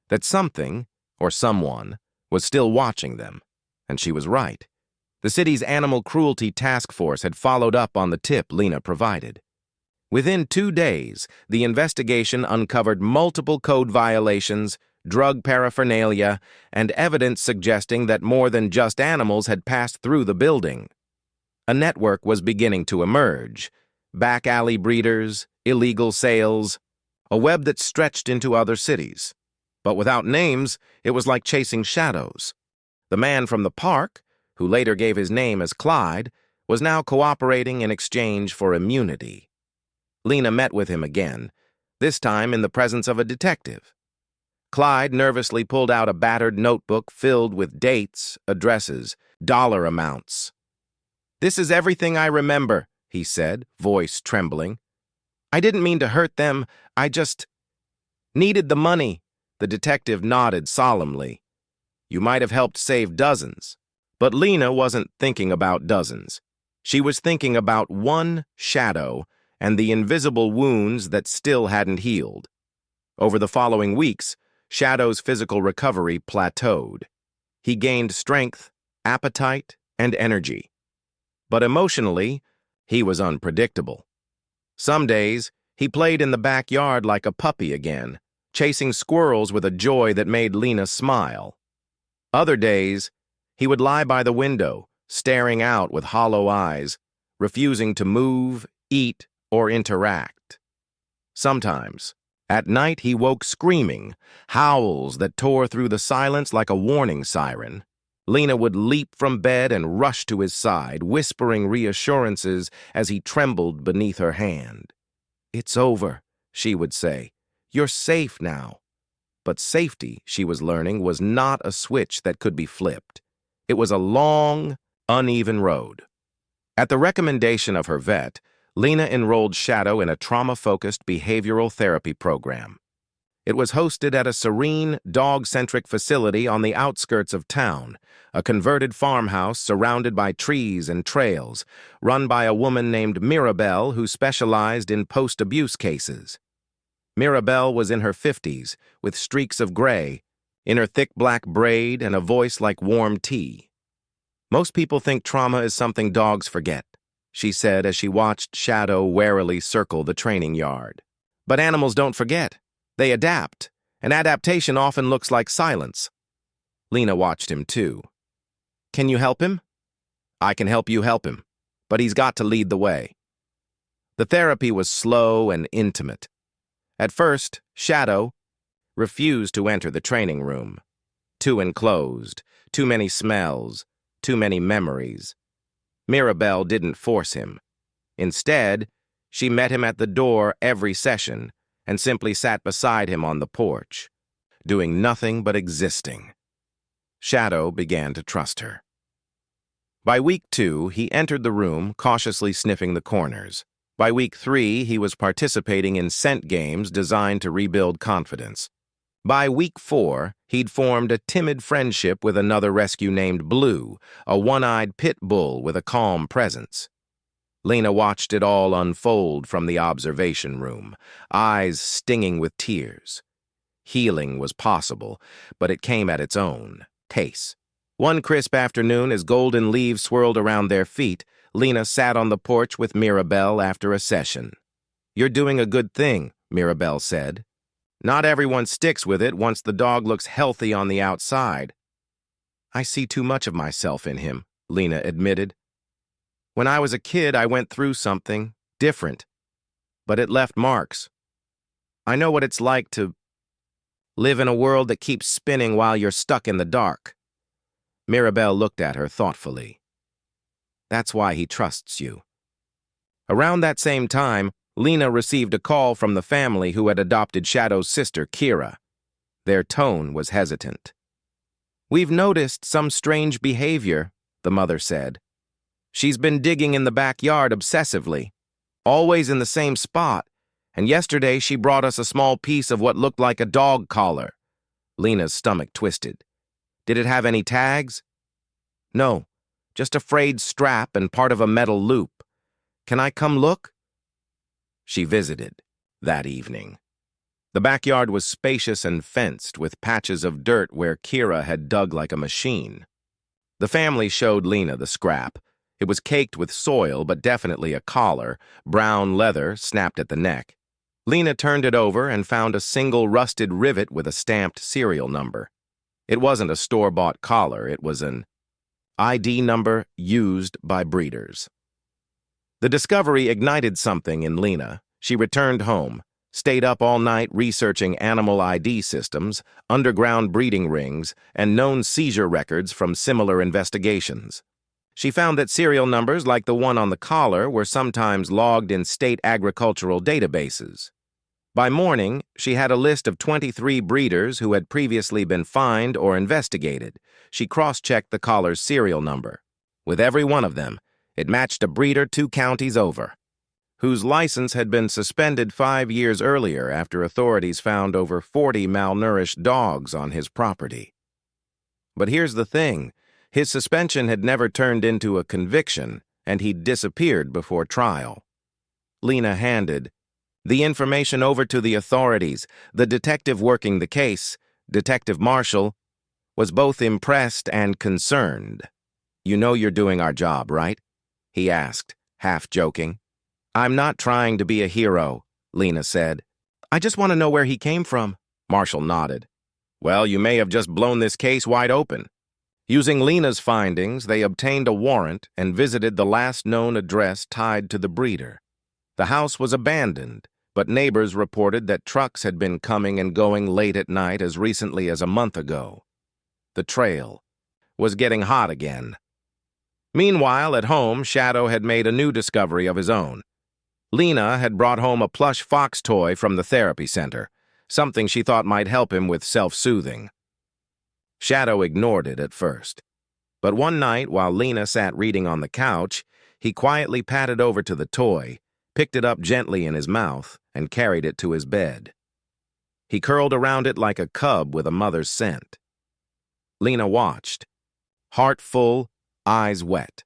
that something, or someone, was still watching them, and she was right. The city's animal cruelty task force had followed up on the tip Lena provided. Within 2 days, the investigation uncovered multiple code violations, drug paraphernalia, and evidence suggesting that more than just animals had passed through the building. A network was beginning to emerge: back alley breeders, illegal sales, a web that stretched into other cities. But without names, it was like chasing shadows. The man from the park, who later gave his name as Clyde, was now cooperating in exchange for immunity. Lena met with him again, this time in the presence of a detective. Clyde nervously pulled out a battered notebook filled with dates, addresses, dollar amounts. "This is everything I remember," he said, voice trembling. "I didn't mean to hurt them, I just needed the money." The detective nodded solemnly. "You might have helped save dozens." But Lena wasn't thinking about dozens. She was thinking about one shadow and the invisible wounds that still hadn't healed. Over the following weeks, Shadow's physical recovery plateaued. He gained strength, appetite, and energy. But emotionally, he was unpredictable. Some days, he played in the backyard like a puppy again, chasing squirrels with a joy that made Lena smile. Other days, he would lie by the window, staring out with hollow eyes, refusing to move, eat, or interact. Sometimes, at night, he woke screaming, howls that tore through the silence like a warning siren. Lena would leap from bed and rush to his side, whispering reassurances as he trembled beneath her hand. "It's over," she would say. "You're safe now." But safety, she was learning, was not a switch that could be flipped. It was a long, uneven road. At the recommendation of her vet, Lena enrolled Shadow in a trauma-focused behavioral therapy program. It was hosted at a serene, dog-centric facility on the outskirts of town, a converted farmhouse surrounded by trees and trails, run by a woman named Mirabelle who specialized in post-abuse cases. Mirabelle was in her 50s, with streaks of gray, in her thick black braid and a voice like warm tea. "Most people think trauma is something dogs forget," she said as she watched Shadow warily circle the training yard. "But animals don't forget. They adapt, and adaptation often looks like silence." Lena watched him too. "Can you help him?" "I can help you help him, but he's got to lead the way." The therapy was slow and intimate. At first, Shadow refused to enter the training room. Too enclosed, too many smells, too many memories. Mirabelle didn't force him. Instead, she met him at the door every session and simply sat beside him on the porch, doing nothing but existing. Shadow began to trust her. By week 2, he entered the room, cautiously sniffing the corners. By week 3, he was participating in scent games designed to rebuild confidence. By week 4, he'd formed a timid friendship with another rescue named Blue, a one-eyed pit bull with a calm presence. Lena watched it all unfold from the observation room, eyes stinging with tears. Healing was possible, but it came at its own pace. One crisp afternoon, as golden leaves swirled around their feet, Lena sat on the porch with Mirabelle after a session. "You're doing a good thing," Mirabelle said. "Not everyone sticks with it once the dog looks healthy on the outside." "I see too much of myself in him," Lena admitted. "When I was a kid, I went through something different, but it left marks. I know what it's like to live in a world that keeps spinning while you're stuck in the dark." Mirabelle looked at her thoughtfully. "That's why he trusts you." Around that same time, Lena received a call from the family who had adopted Shadow's sister, Kira. Their tone was hesitant. "We've noticed some strange behavior," the mother said. "She's been digging in the backyard obsessively, always in the same spot, and yesterday she brought us a small piece of what looked like a dog collar." Lena's stomach twisted. "Did it have any tags?" "No, just a frayed strap and part of a metal loop. Can I come look?" She visited that evening. The backyard was spacious and fenced, with patches of dirt where Kira had dug like a machine. The family showed Lena the scrap. It was caked with soil, but definitely a collar, brown leather snapped at the neck. Lena turned it over and found a single rusted rivet with a stamped serial number. It wasn't a store-bought collar, it was an ID number used by breeders. The discovery ignited something in Lena. She returned home, stayed up all night researching animal ID systems, underground breeding rings, and known seizure records from similar investigations. She found that serial numbers like the one on the collar were sometimes logged in state agricultural databases. By morning, she had a list of 23 breeders who had previously been fined or investigated. She cross-checked the collar's serial number. With every one of them, it matched a breeder 2 counties over, whose license had been suspended 5 years earlier after authorities found over 40 malnourished dogs on his property. But here's the thing. His suspension had never turned into a conviction, and he'd disappeared before trial. Lena handed the information over to the authorities. The detective working the case, Detective Marshall, was both impressed and concerned. "You know you're doing our job, right?" he asked, half joking. "I'm not trying to be a hero," Lena said. "I just want to know where he came from." Marshall nodded. "Well, you may have just blown this case wide open." Using Lena's findings, they obtained a warrant and visited the last known address tied to the breeder. The house was abandoned, but neighbors reported that trucks had been coming and going late at night as recently as a month ago. The trail was getting hot again. Meanwhile, at home, Shadow had made a new discovery of his own. Lena had brought home a plush fox toy from the therapy center, something she thought might help him with self-soothing. Shadow ignored it at first, but one night while Lena sat reading on the couch, he quietly padded over to the toy, picked it up gently in his mouth, and carried it to his bed. He curled around it like a cub with a mother's scent. Lena watched, heart full, eyes wet.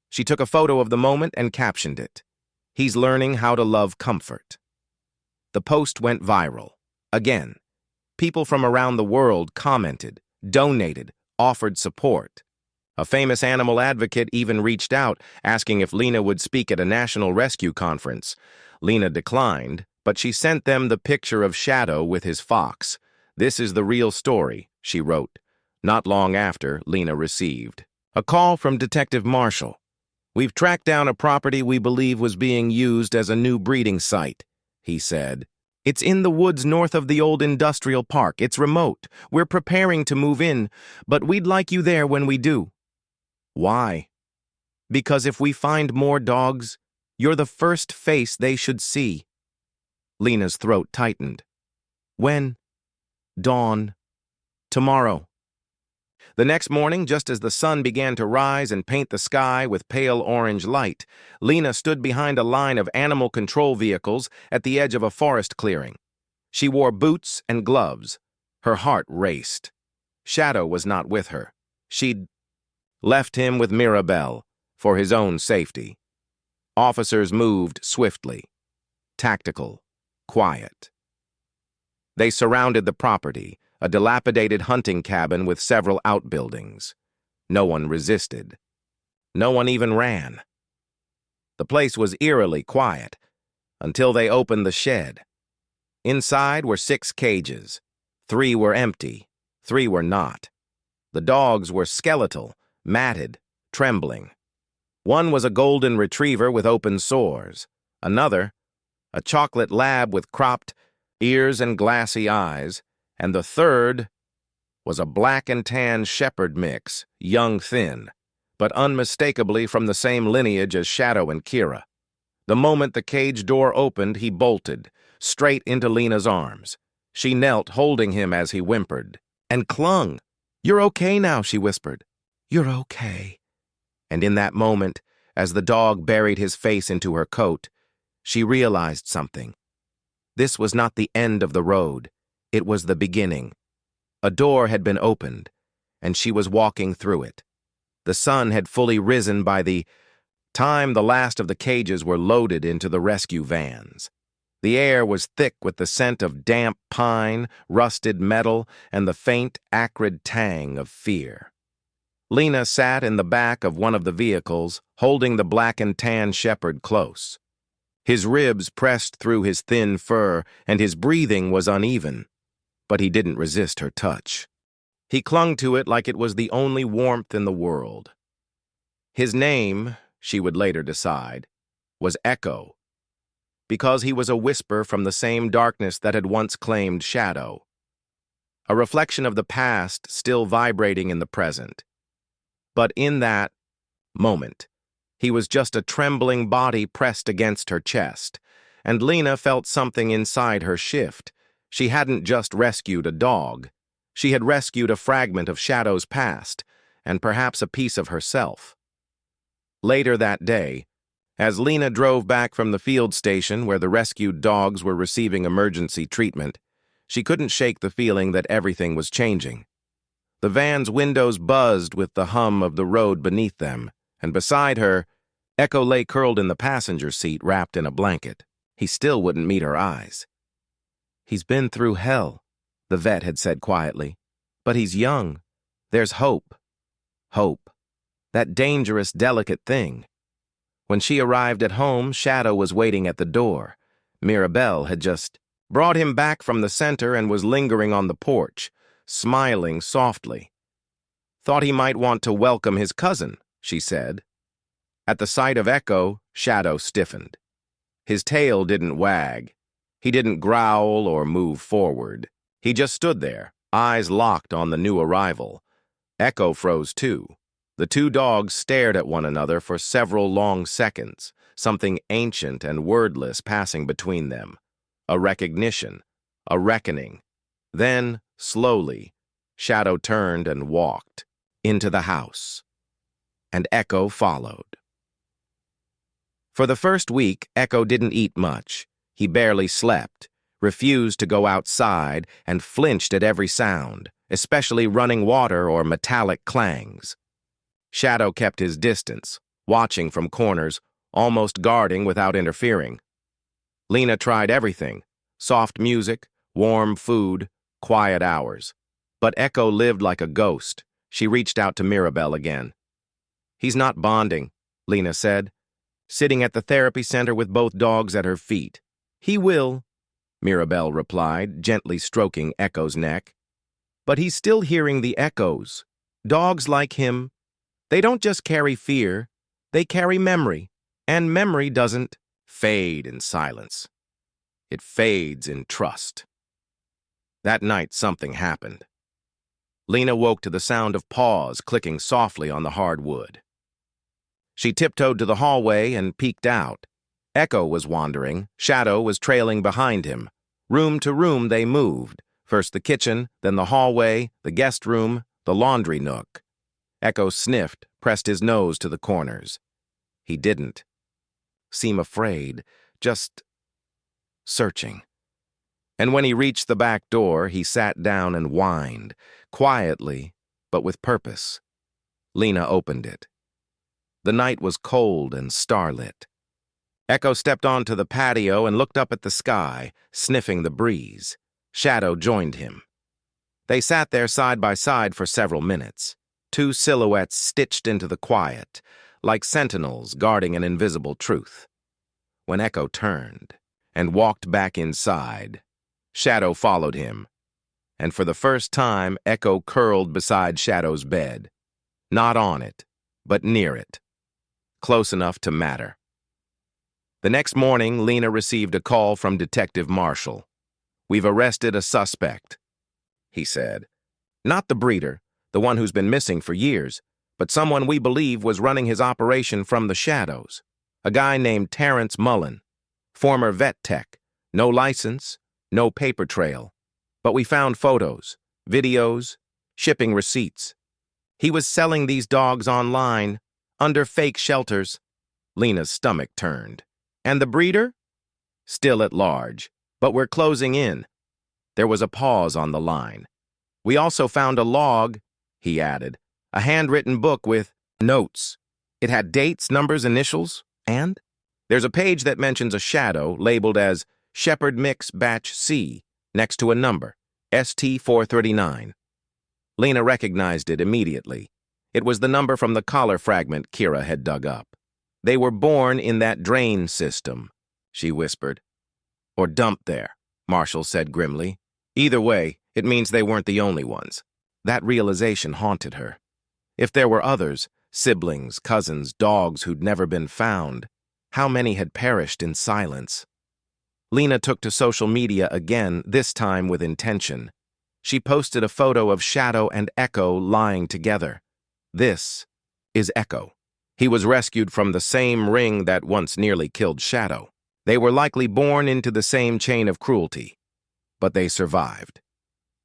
She took a photo of the moment and captioned it, "He's learning how to love comfort." The post went viral. Again, people from around the world commented, donated, offered support. A famous animal advocate even reached out, asking if Lena would speak at a national rescue conference. Lena declined, but she sent them the picture of Shadow with his fox. "This is the real story," she wrote. Not long after, Lena received a call from Detective Marshall. "We've tracked down a property we believe was being used as a new breeding site," he said. "It's in the woods north of the old industrial park. It's remote. We're preparing to move in, but we'd like you there when we do." "Why?" "Because if we find more dogs, you're the first face they should see." Lena's throat tightened. "When?" "Dawn. Tomorrow." The next morning, just as the sun began to rise and paint the sky with pale orange light, Lena stood behind a line of animal control vehicles at the edge of a forest clearing. She wore boots and gloves. Her heart raced. Shadow was not with her. She'd left him with Mirabelle for his own safety. Officers moved swiftly, tactical, quiet. They surrounded the property, a dilapidated hunting cabin with several outbuildings. No one resisted. No one even ran. The place was eerily quiet until they opened the shed. Inside were 6 cages. 3 were empty, 3 were not. The dogs were skeletal, matted, trembling. One was a golden retriever with open sores. Another, a chocolate lab with cropped ears and glassy eyes. And the third was a black and tan shepherd mix, young thin, but unmistakably from the same lineage as Shadow and Kira. The moment the cage door opened, he bolted, straight into Lena's arms. She knelt, holding him as he whimpered, and clung. "You're okay now," she whispered. "You're okay." And in that moment, as the dog buried his face into her coat, she realized something. This was not the end of the road. It was the beginning. A door had been opened, and she was walking through it. The sun had fully risen by the time the last of the cages were loaded into the rescue vans. The air was thick with the scent of damp pine, rusted metal, and the faint, acrid tang of fear. Lena sat in the back of one of the vehicles, holding the black and tan shepherd close. His ribs pressed through his thin fur, and his breathing was uneven, but he didn't resist her touch. He clung to it like it was the only warmth in the world. His name, she would later decide, was Echo, because he was a whisper from the same darkness that had once claimed Shadow, a reflection of the past still vibrating in the present. But in that moment, he was just a trembling body pressed against her chest, and Lena felt something inside her shift. She hadn't just rescued a dog. She had rescued a fragment of Shadow's past, and perhaps a piece of herself. Later that day, as Lena drove back from the field station where the rescued dogs were receiving emergency treatment, she couldn't shake the feeling that everything was changing. The van's windows buzzed with the hum of the road beneath them, and beside her, Echo lay curled in the passenger seat wrapped in a blanket. He still wouldn't meet her eyes. "He's been through hell," the vet had said quietly. "But he's young. There's hope." Hope. That dangerous, delicate thing. When she arrived at home, Shadow was waiting at the door. Mirabelle had just brought him back from the center and was lingering on the porch, smiling softly. "Thought he might want to welcome his cousin," she said. At the sight of Echo, Shadow stiffened. His tail didn't wag. He didn't growl or move forward. He just stood there, eyes locked on the new arrival. Echo froze too. The two dogs stared at one another for several long seconds, something ancient and wordless passing between them. A recognition, a reckoning. Then, slowly, Shadow turned and walked into the house. And Echo followed. For the first week, Echo didn't eat much. He barely slept, refused to go outside, and flinched at every sound, especially running water or metallic clangs. Shadow kept his distance, watching from corners, almost guarding without interfering. Lena tried everything: soft music, warm food, quiet hours. But Echo lived like a ghost. She reached out to Mirabelle again. "He's not bonding," Lena said, sitting at the therapy center with both dogs at her feet. "He will," Mirabelle replied, gently stroking Echo's neck. "But he's still hearing the echoes. Dogs like him, they don't just carry fear, they carry memory, and memory doesn't fade in silence. It fades in trust." That night, something happened. Lena woke to the sound of paws clicking softly on the hard wood. She tiptoed to the hallway and peeked out. Echo was wandering. Shadow was trailing behind him. Room to room they moved. First the kitchen, then the hallway, the guest room, the laundry nook. Echo sniffed, pressed his nose to the corners. He didn't seem afraid, just searching. And when he reached the back door, he sat down and whined, quietly, but with purpose. Lena opened it. The night was cold and starlit. Echo stepped onto the patio and looked up at the sky, sniffing the breeze. Shadow joined him. They sat there side by side for several minutes, two silhouettes stitched into the quiet, like sentinels guarding an invisible truth. When Echo turned and walked back inside, Shadow followed him, and for the first time, Echo curled beside Shadow's bed. Not on it, but near it. Close enough to matter. The next morning, Lena received a call from Detective Marshall. "We've arrested a suspect," he said. "Not the breeder, the one who's been missing for years, but someone we believe was running his operation from the shadows. A guy named Terrence Mullen, former vet tech, no license, no paper trail. But we found photos, videos, shipping receipts. He was selling these dogs online, under fake shelters." Lena's stomach turned. "And the breeder?" "Still at large, but we're closing in." There was a pause on the line. "We also found a log," he added, "a handwritten book with notes. It had dates, numbers, initials, and there's a page that mentions a shadow labeled as Shepherd Mix Batch C, next to a number, ST439. Lena recognized it immediately. It was the number from the collar fragment Kira had dug up. They were born in that drain system, she whispered. Or dumped there, Marshall said grimly. Either way, it means they weren't the only ones. That realization haunted her. If there were others, siblings, cousins, dogs who'd never been found, how many had perished in silence? Lena took to social media again, this time with intention. She posted a photo of Shadow and Echo lying together. This is Echo. He was rescued from the same ring that once nearly killed Shadow. They were likely born into the same chain of cruelty. But they survived.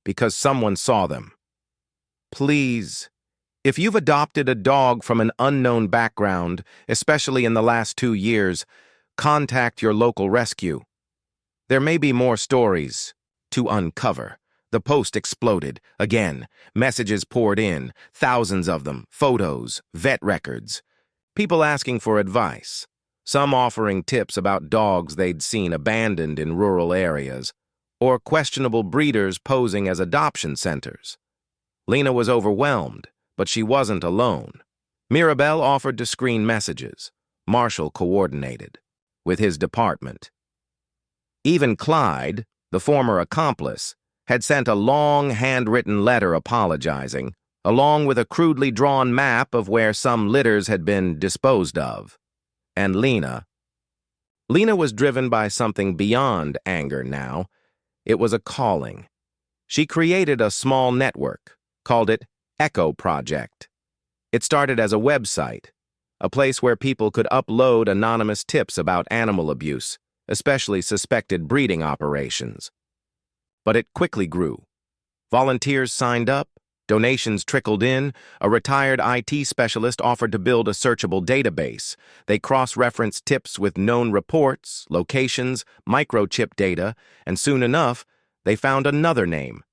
Because someone saw them. Please, if you've adopted a dog from an unknown background, especially in the last 2 years, contact your local rescue. There may be more stories to uncover. The post exploded. Again, messages poured in, thousands of them, photos, vet records. People asking for advice, some offering tips about dogs they'd seen abandoned in rural areas, or questionable breeders posing as adoption centers. Lena was overwhelmed, but she wasn't alone. Mirabelle offered to screen messages. Marshall coordinated with his department. Even Clyde, the former accomplice, had sent a long handwritten letter apologizing, along with a crudely drawn map of where some litters had been disposed of. And Lena was driven by something beyond anger now. It was a calling. She created a small network, called it Echo Project. It started as a website, a place where people could upload anonymous tips about animal abuse, especially suspected breeding operations. But it quickly grew. Volunteers signed up, donations trickled in, a retired IT specialist offered to build a searchable database. They cross-referenced tips with known reports, locations, microchip data, and soon enough, they found another name.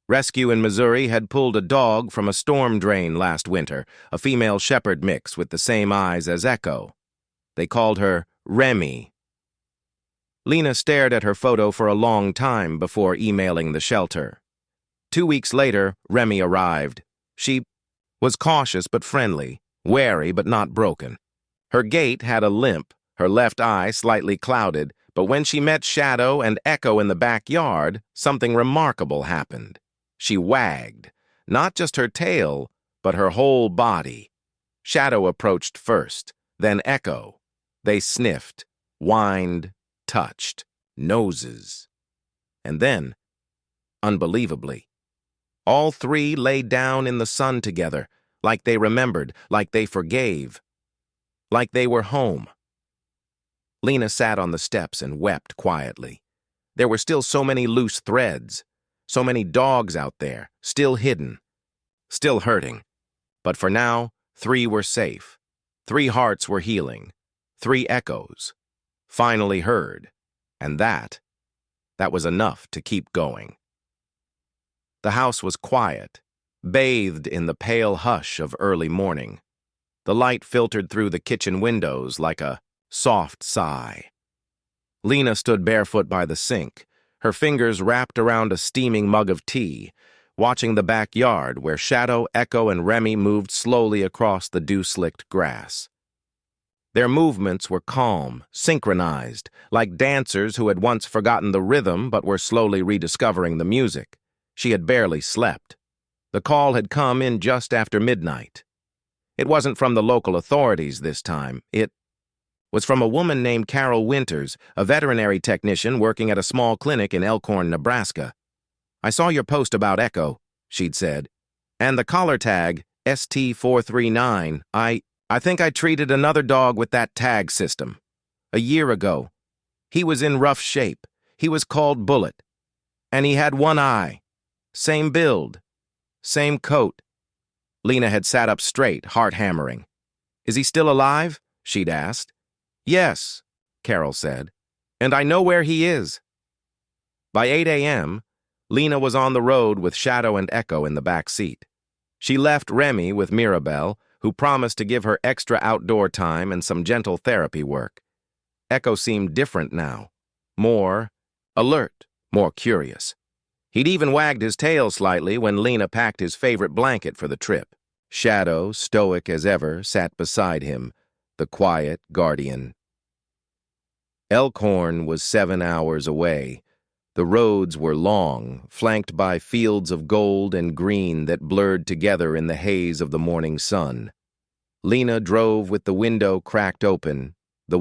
Rescue in Missouri had pulled a dog from a storm drain last winter, a female shepherd mix with the same eyes as Echo. They called her Remy. Lena stared at her photo for a long time before emailing the shelter. 2 weeks later, Remy arrived. She was cautious but friendly, wary but not broken. Her gait had a limp, her left eye slightly clouded, but when she met Shadow and Echo in the backyard, something remarkable happened. She wagged, not just her tail, but her whole body. Shadow approached first, then Echo. They sniffed, whined, touched, noses. And then, unbelievably, all three lay down in the sun together, like they remembered, like they forgave, like they were home. Lena sat on the steps and wept quietly. There were still so many loose threads, so many dogs out there, still hidden, still hurting. But for now, 3 were safe. 3 hearts were healing. 3 echoes, finally heard. And that was enough to keep going. The house was quiet, bathed in the pale hush of early morning. The light filtered through the kitchen windows like a soft sigh. Lena stood barefoot by the sink, her fingers wrapped around a steaming mug of tea, watching the backyard where Shadow, Echo, and Remy moved slowly across the dew-slicked grass. Their movements were calm, synchronized, like dancers who had once forgotten the rhythm but were slowly rediscovering the music. She had barely slept. The call had come in just after midnight. It wasn't from the local authorities this time. It was from a woman named Carol Winters, a veterinary technician working at a small clinic in Elkhorn, Nebraska. "I saw your post about Echo," she'd said, "and the collar tag, ST439. I think I treated another dog with that tag system. A year ago. He was in rough shape. He was called Bullet. And he had one eye. Same build. Same coat." Lena had sat up straight, heart hammering. "Is he still alive?" she'd asked. "Yes," Carol said. "And I know where he is." By 8 a.m., Lena was on the road with Shadow and Echo in the back seat. She left Remy with Mirabelle, who promised to give her extra outdoor time and some gentle therapy work. Echo seemed different now, more alert, more curious. He'd even wagged his tail slightly when Lena packed his favorite blanket for the trip. Shadow, stoic as ever, sat beside him, the quiet guardian. Elkhorn was 7 hours away. The roads were long, flanked by fields of gold and green that blurred together in the haze of the morning sun. Lena drove with the window cracked open, the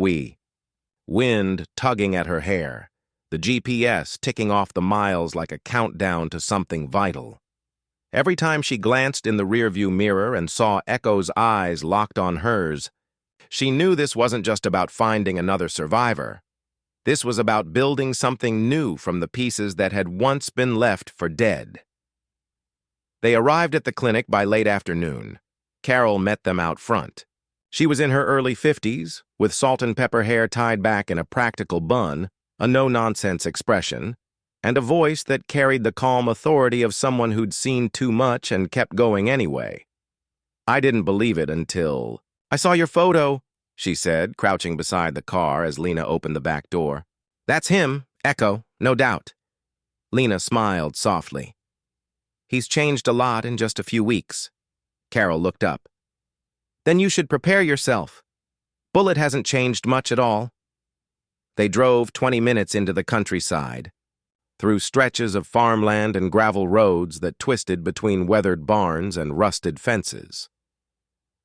wind tugging at her hair, the GPS ticking off the miles like a countdown to something vital. Every time she glanced in the rearview mirror and saw Echo's eyes locked on hers, she knew this wasn't just about finding another survivor. This was about building something new from the pieces that had once been left for dead. They arrived at the clinic by late afternoon. Carol met them out front. She was in her early 50s, with salt and pepper hair tied back in a practical bun, a no-nonsense expression, and a voice that carried the calm authority of someone who'd seen too much and kept going anyway. I didn't believe it until... "I saw your photo," she said, crouching beside the car as Lena opened the back door. "That's him, Echo, no doubt." Lena smiled softly. "He's changed a lot in just a few weeks." Carol looked up. "Then you should prepare yourself. Bullet hasn't changed much at all." They drove 20 minutes into the countryside, through stretches of farmland and gravel roads that twisted between weathered barns and rusted fences.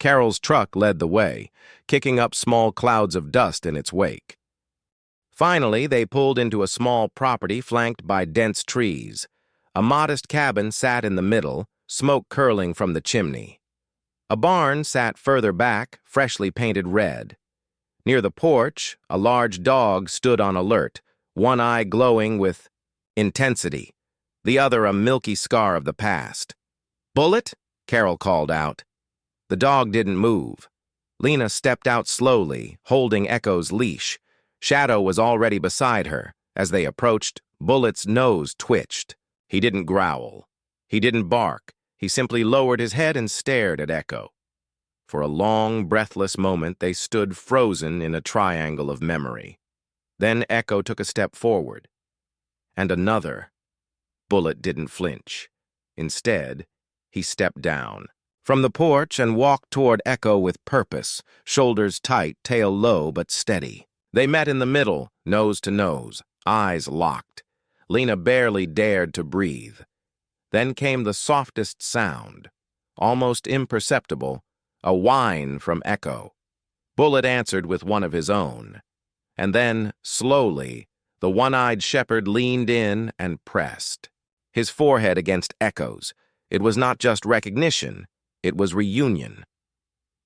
Carol's truck led the way, kicking up small clouds of dust in its wake. Finally, they pulled into a small property flanked by dense trees. A modest cabin sat in the middle, smoke curling from the chimney. A barn sat further back, freshly painted red. Near the porch, a large dog stood on alert, one eye glowing with intensity, the other a milky scar of the past. "Bullet?" Carol called out. The dog didn't move. Lena stepped out slowly, holding Echo's leash. Shadow was already beside her. As they approached, Bullet's nose twitched. He didn't growl. He didn't bark. He simply lowered his head and stared at Echo. For a long, breathless moment, they stood frozen in a triangle of memory. Then Echo took a step forward. And another. Bullet didn't flinch. Instead, he stepped down from the porch and walked toward Echo with purpose, shoulders tight, tail low but steady. They met in the middle, nose to nose, eyes locked. Lena barely dared to breathe. Then came the softest sound, almost imperceptible, a whine from Echo. Bullet answered with one of his own. And then, slowly, the one-eyed shepherd leaned in and pressed, his forehead against Echo's. It was not just recognition, it was reunion.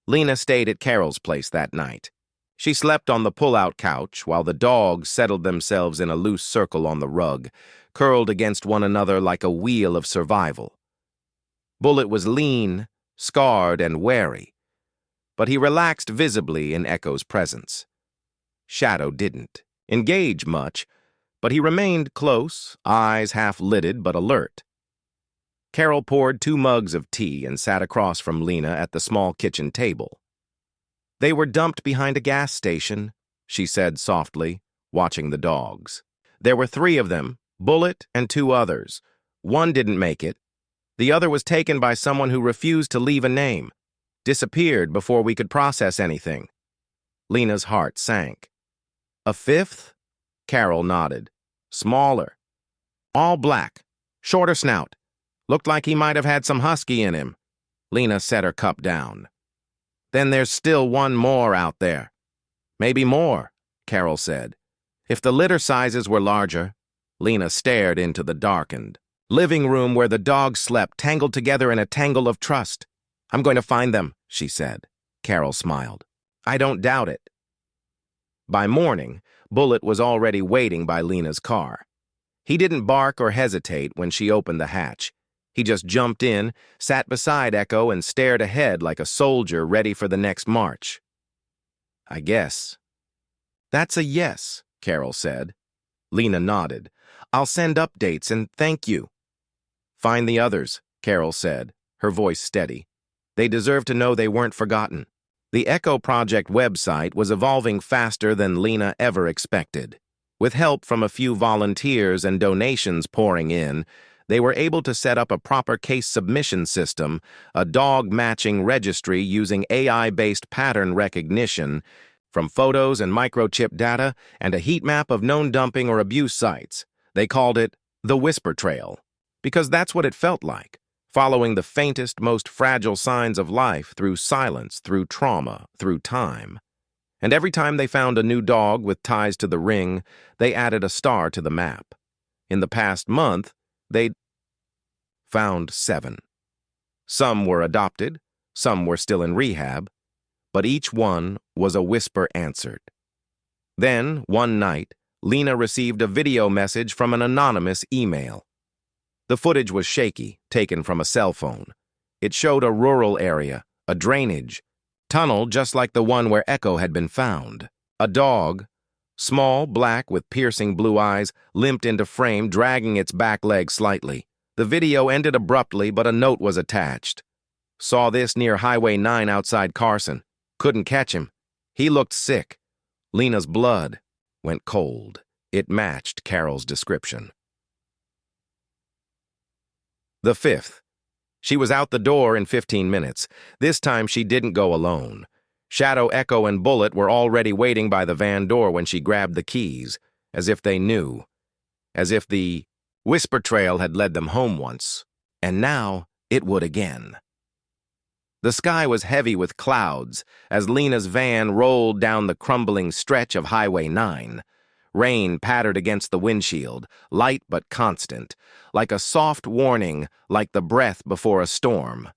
Lena stayed at Carol's place that night. She slept on the pull-out couch while the dogs settled themselves in a loose circle on the rug, curled against one another like a wheel of survival. Bullet was lean, scarred, and wary, but he relaxed visibly in Echo's presence. Shadow didn't engage much, but he remained close, eyes half-lidded but alert. Carol poured 2 mugs of tea and sat across from Lena at the small kitchen table. "They were dumped behind a gas station," she said softly, watching the dogs. "There were 3 of them, Bullet and 2 others. One didn't make it. The other was taken by someone who refused to leave a name. Disappeared before we could process anything." Lena's heart sank. "A 5th? Carol nodded. "Smaller. All black. Shorter snout. Looked like he might have had some husky in him." Lena set her cup down. "Then there's still 1 more out there." "Maybe more," Carol said. "If the litter sizes were larger." Lena stared into the darkened living room where the dogs slept, tangled together in a tangle of trust. "I'm going to find them," she said. Carol smiled. "I don't doubt it." By morning, Bullet was already waiting by Lena's car. He didn't bark or hesitate when she opened the hatch. He just jumped in, sat beside Echo, and stared ahead like a soldier ready for the next march. "I guess." "That's a yes," Carol said. Lena nodded. "I'll send updates and thank you." "Find the others," Carol said, her voice steady. "They deserve to know they weren't forgotten." The Echo Project website was evolving faster than Lena ever expected. With help from a few volunteers and donations pouring in, they were able to set up a proper case submission system, a dog matching registry using AI-based pattern recognition, from photos and microchip data, and a heat map of known dumping or abuse sites. They called it the Whisper Trail, because that's what it felt like, following the faintest, most fragile signs of life through silence, through trauma, through time. And every time they found a new dog with ties to the ring, they added a star to the map. In the past month, they'd found 7. Some were adopted, some were still in rehab, but each one was a whisper answered. Then, one night, Lena received a video message from an anonymous email. The footage was shaky, taken from a cell phone. It showed a rural area, a drainage tunnel just like the one where Echo had been found. A dog, small, black, with piercing blue eyes, limped into frame, dragging its back leg slightly. The video ended abruptly, but a note was attached. Saw this near Highway 9 outside Carson. Couldn't catch him. He looked sick. Lena's blood went cold. It matched Carol's description. The 5th. She was out the door in 15 minutes. This time she didn't go alone. Shadow, Echo, and Bullet were already waiting by the van door when she grabbed the keys, as if they knew. As if the Whisper Trail had led them home once, and now it would again. The sky was heavy with clouds as Lena's van rolled down the crumbling stretch of Highway 9. Rain pattered against the windshield, light but constant, like a soft warning, like the breath before a storm.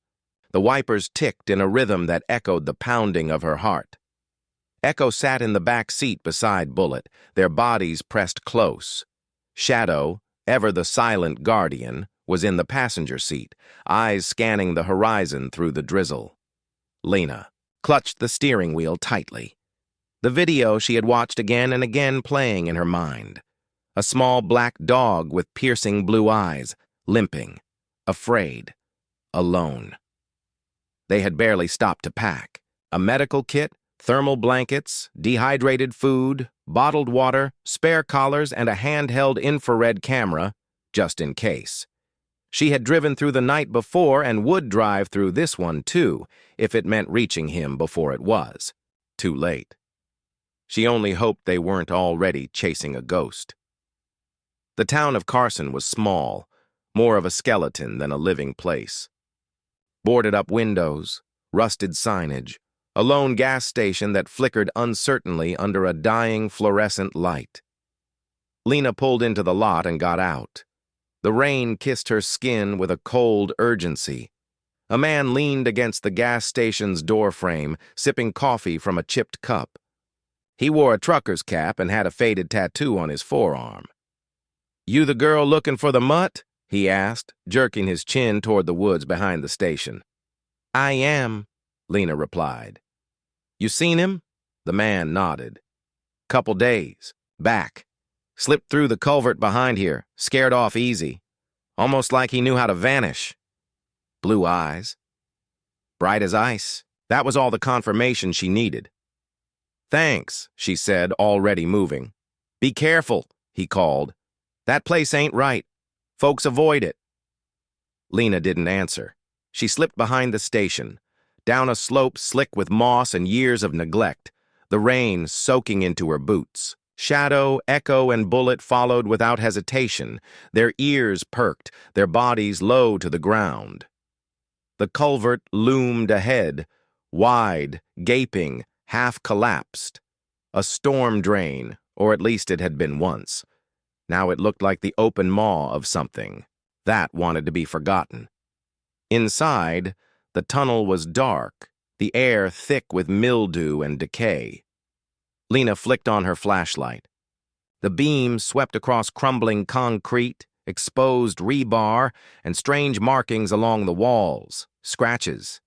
The wipers ticked in a rhythm that echoed the pounding of her heart. Echo sat in the back seat beside Bullet, their bodies pressed close. Shadow, ever the silent guardian, was in the passenger seat, eyes scanning the horizon through the drizzle. Lena clutched the steering wheel tightly. The video she had watched again and again playing in her mind. A small black dog with piercing blue eyes, limping, afraid, alone. They had barely stopped to pack. A medical kit, thermal blankets, dehydrated food, bottled water, spare collars, and a handheld infrared camera, just in case. She had driven through the night before and would drive through this one too, if it meant reaching him before it was too late. She only hoped they weren't already chasing a ghost. The town of Carson was small, more of a skeleton than a living place. Boarded-up windows, rusted signage, a lone gas station that flickered uncertainly under a dying fluorescent light. Lena pulled into the lot and got out. The rain kissed her skin with a cold urgency. A man leaned against the gas station's doorframe, sipping coffee from a chipped cup. He wore a trucker's cap and had a faded tattoo on his forearm. "You the girl looking for the mutt?" he asked, jerking his chin toward the woods behind the station. "I am," Lena replied. "You seen him?" The man nodded. "Couple days. Back. Slipped through the culvert behind here, scared off easy. Almost like he knew how to vanish. Blue eyes. Bright as ice. That was all the confirmation she needed. "Thanks," she said, already moving. "Be careful," he called. "That place ain't right. Folks avoid it." Lena didn't answer. She slipped behind the station, down a slope slick with moss and years of neglect, the rain soaking into her boots. Shadow, Echo, and Bullet followed without hesitation, their ears perked, their bodies low to the ground. The culvert loomed ahead, wide, gaping, half-collapsed. A storm drain, or at least it had been once. Now it looked like the open maw of something. That wanted to be forgotten. Inside, the tunnel was dark, the air thick with mildew and decay. Lena flicked on her flashlight. The beam swept across crumbling concrete, exposed rebar, and strange markings along the walls, scratches.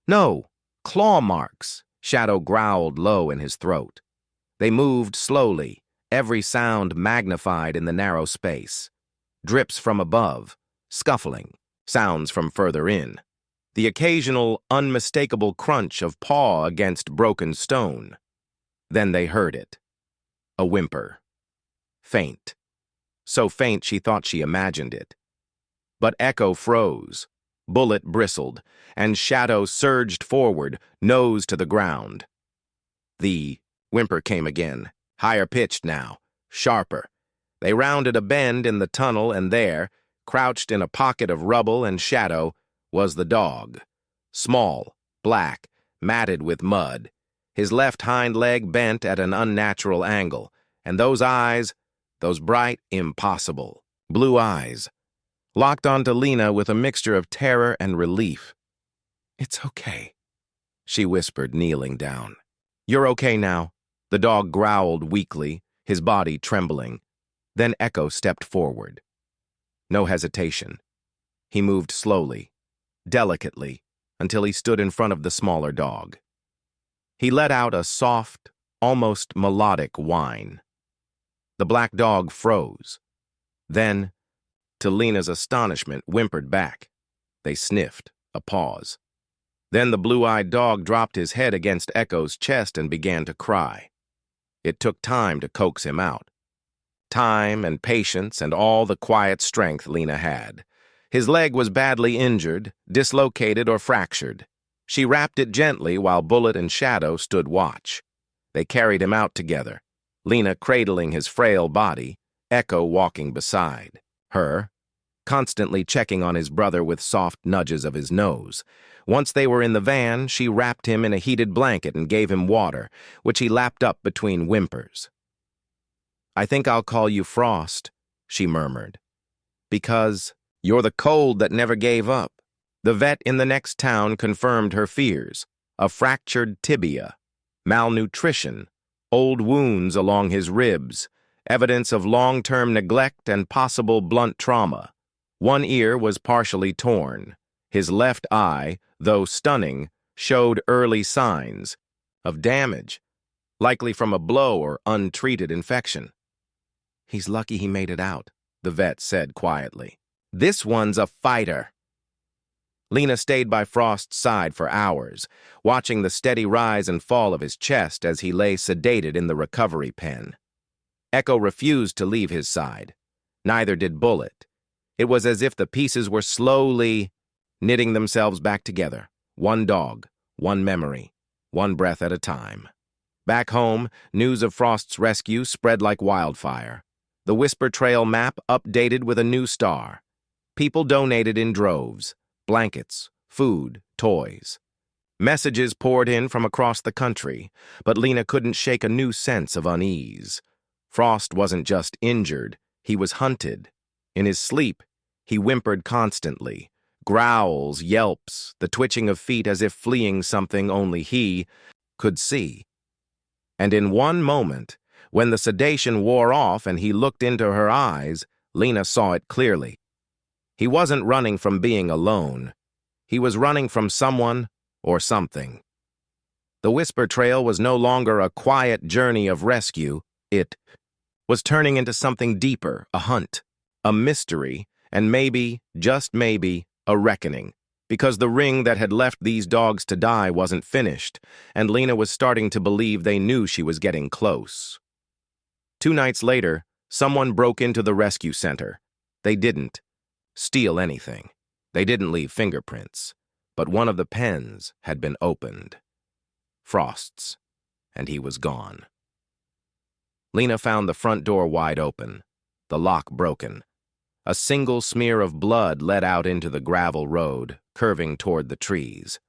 "No, claw marks," Shadow growled low in his throat. They moved slowly, every sound magnified in the narrow space. Drips from above, scuffling, sounds from further in. The occasional, unmistakable crunch of paw against broken stone. Then they heard it. A whimper. faint. So faint she thought she imagined it. But Echo froze, Bullet bristled, and Shadow surged forward, nose to the ground. The whimper came again, higher pitched now, sharper. They rounded a bend in the tunnel, and there, crouched in a pocket of rubble and shadow, was the dog. Small, black, matted with mud, his left hind leg bent at an unnatural angle, and those eyes, those bright, impossible, blue eyes, locked onto Lena with a mixture of terror and relief. "It's okay," she whispered, kneeling down. "You're okay now," the dog growled weakly, his body trembling. Then Echo stepped forward. No hesitation. He moved slowly, delicately, until he stood in front of the smaller dog. He let out a soft, almost melodic whine. The black dog froze. Then, to Lena's astonishment, whimpered back. They sniffed, a pause. Then the blue-eyed dog dropped his head against Echo's chest and began to cry. It took time to coax him out. Time and patience and all the quiet strength Lena had. His leg was badly injured, dislocated or fractured. She wrapped it gently while Bullet and Shadow stood watch. They carried him out together, Lena cradling his frail body, Echo walking beside her, constantly checking on his brother with soft nudges of his nose. Once they were in the van, she wrapped him in a heated blanket and gave him water, which he lapped up between whimpers. "I think I'll call you Frost," she murmured, "because you're the cold that never gave up." The vet in the next town confirmed her fears. A fractured tibia, malnutrition, old wounds along his ribs, evidence of long-term neglect and possible blunt trauma. One ear was partially torn. His left eye, though stunning, showed early signs of damage, likely from a blow or untreated infection. "He's lucky he made it out," the vet said quietly. "This one's a fighter." Lena stayed by Frost's side for hours, watching the steady rise and fall of his chest as he lay sedated in the recovery pen. Echo refused to leave his side. Neither did Bullet. It was as if the pieces were slowly knitting themselves back together. One dog, one memory, one breath at a time. Back home, news of Frost's rescue spread like wildfire. The Whisper Trail map updated with a new star. People donated in droves. Blankets, food, toys. Messages poured in from across the country, but Lena couldn't shake a new sense of unease. Frost wasn't just injured, he was hunted. In his sleep, he whimpered constantly. Growls, yelps, the twitching of feet as if fleeing something only he could see. And in one moment, when the sedation wore off and he looked into her eyes, Lena saw it clearly. He wasn't running from being alone. He was running from someone or something. The Whisper Trail was no longer a quiet journey of rescue. It was turning into something deeper, a hunt, a mystery, and maybe, just maybe, a reckoning. Because the ring that had left these dogs to die wasn't finished, and Lena was starting to believe they knew she was getting close. 2 nights later, someone broke into the rescue center. They didn't steal anything. They didn't leave fingerprints. But one of the pens had been opened. Frost's, and he was gone. Lena found the front door wide open, the lock broken. A single smear of blood led out into the gravel road, curving toward the trees.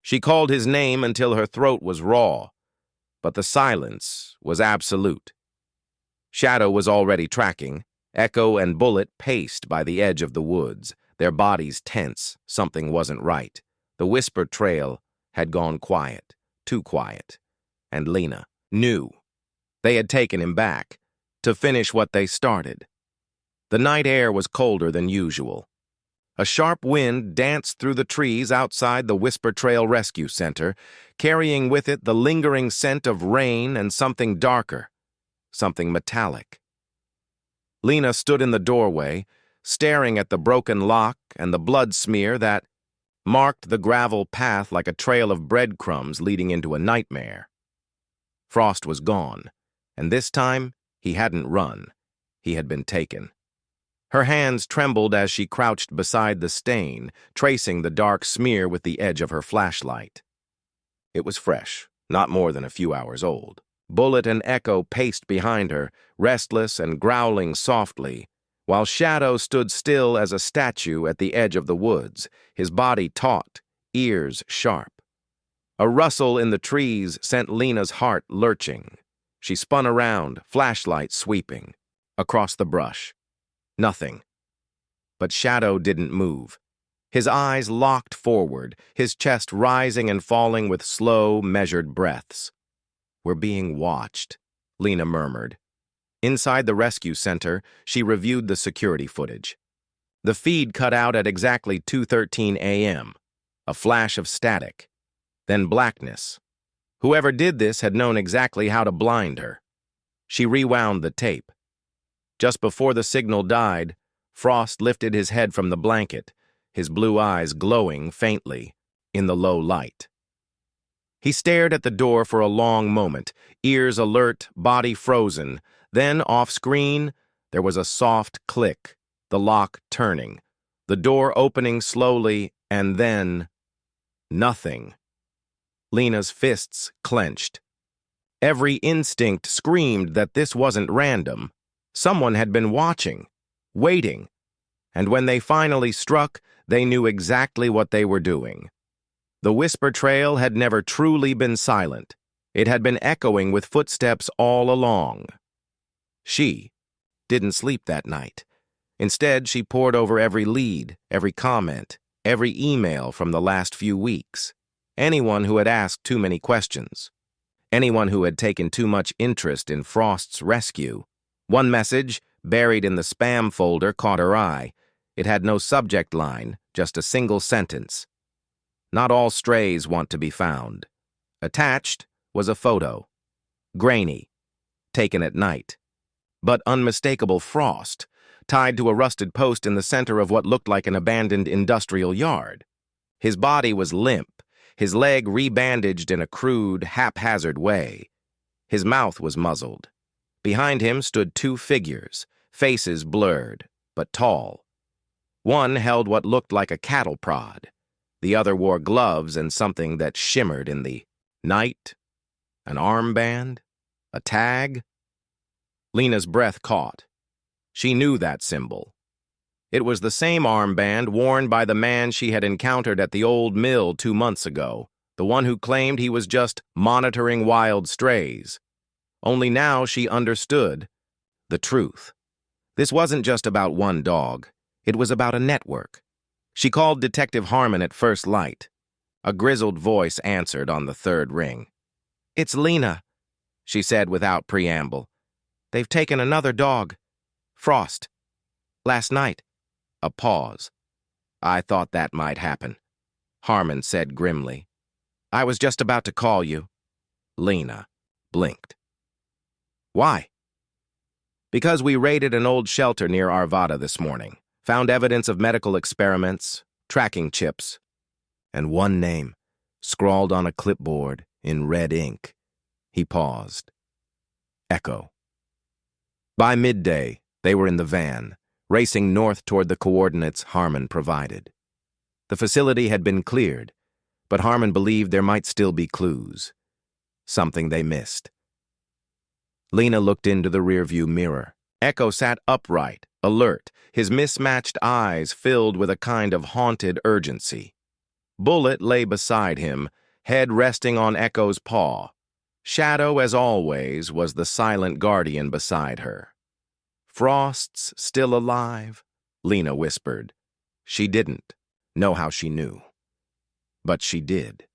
She called his name until her throat was raw, but the silence was absolute. Shadow was already tracking. Echo and Bullet paced by the edge of the woods, their bodies tense. Something wasn't right. The Whisper Trail had gone quiet, too quiet. And Lena knew. They had taken him back, to finish what they started. The night air was colder than usual. A sharp wind danced through the trees outside the Whisper Trail Rescue Center, carrying with it the lingering scent of rain and something darker, something metallic. Lena stood in the doorway, staring at the broken lock and the blood smear that marked the gravel path like a trail of breadcrumbs leading into a nightmare. Frost was gone, and this time He hadn't run. He had been taken. Her hands trembled as she crouched beside the stain, tracing the dark smear with the edge of her flashlight. It was fresh, not more than a few hours old. Bullet and Echo paced behind her, restless and growling softly, while Shadow stood still as a statue at the edge of the woods, his body taut, ears sharp. A rustle in the trees sent Lena's heart lurching. She spun around, flashlight sweeping. Across the brush. Nothing. But Shadow didn't move. His eyes locked forward, his chest rising and falling with slow, measured breaths. "We're being watched," Lena murmured. Inside the rescue center, she reviewed the security footage. The feed cut out at exactly 2:13 a.m. A flash of static. Then blackness. Whoever did this had known exactly how to blind her. She rewound the tape. Just before the signal died, Frost lifted his head from the blanket, his blue eyes glowing faintly in the low light. He stared at the door for a long moment, ears alert, body frozen. Then, off-screen, there was a soft click, the lock turning, the door opening slowly, and then nothing. Lena's fists clenched. Every instinct screamed that this wasn't random. Someone had been watching, waiting, and when they finally struck, they knew exactly what they were doing. The whisper trail had never truly been silent. It had been echoing with footsteps all along. She didn't sleep that night. Instead, she pored over every lead, every comment, every email from the last few weeks. Anyone who had asked too many questions. Anyone who had taken too much interest in Frost's rescue. One message, buried in the spam folder, caught her eye. It had no subject line, just a single sentence. "Not all strays want to be found." Attached was a photo. Grainy, taken at night. But unmistakable Frost, tied to a rusted post in the center of what looked like an abandoned industrial yard. His body was limp, his leg rebandaged in a crude, haphazard way. His mouth was muzzled. Behind him stood two figures, faces blurred, but tall. One held what looked like a cattle prod. The other wore gloves and something that shimmered in the night. An armband? A tag? Lena's breath caught. She knew that symbol. It was the same armband worn by the man she had encountered at the old mill 2 months ago, the one who claimed he was just monitoring wild strays. Only now she understood the truth. This wasn't just about one dog. It was about a network. She called Detective Harmon at first light. A grizzled voice answered on the third ring. "It's Lena," she said without preamble. "They've taken another dog. Frost. Last night." A pause. "I thought that might happen," Harmon said grimly. "I was just about to call you." Lena blinked. "Why?" "Because we raided an old shelter near Arvada this morning. Found evidence of medical experiments, tracking chips, and one name, scrawled on a clipboard in red ink." He paused. Echo. By midday, they were in the van, racing north toward the coordinates Harmon provided. The facility had been cleared, but Harmon believed there might still be clues. Something they missed. Lena looked into the rearview mirror. Echo sat upright, alert, his mismatched eyes filled with a kind of haunted urgency. Bullet lay beside him, head resting on Echo's paw. Shadow, as always, was the silent guardian beside her. "Frost's still alive?" Lena whispered. She didn't know how she knew. But she did.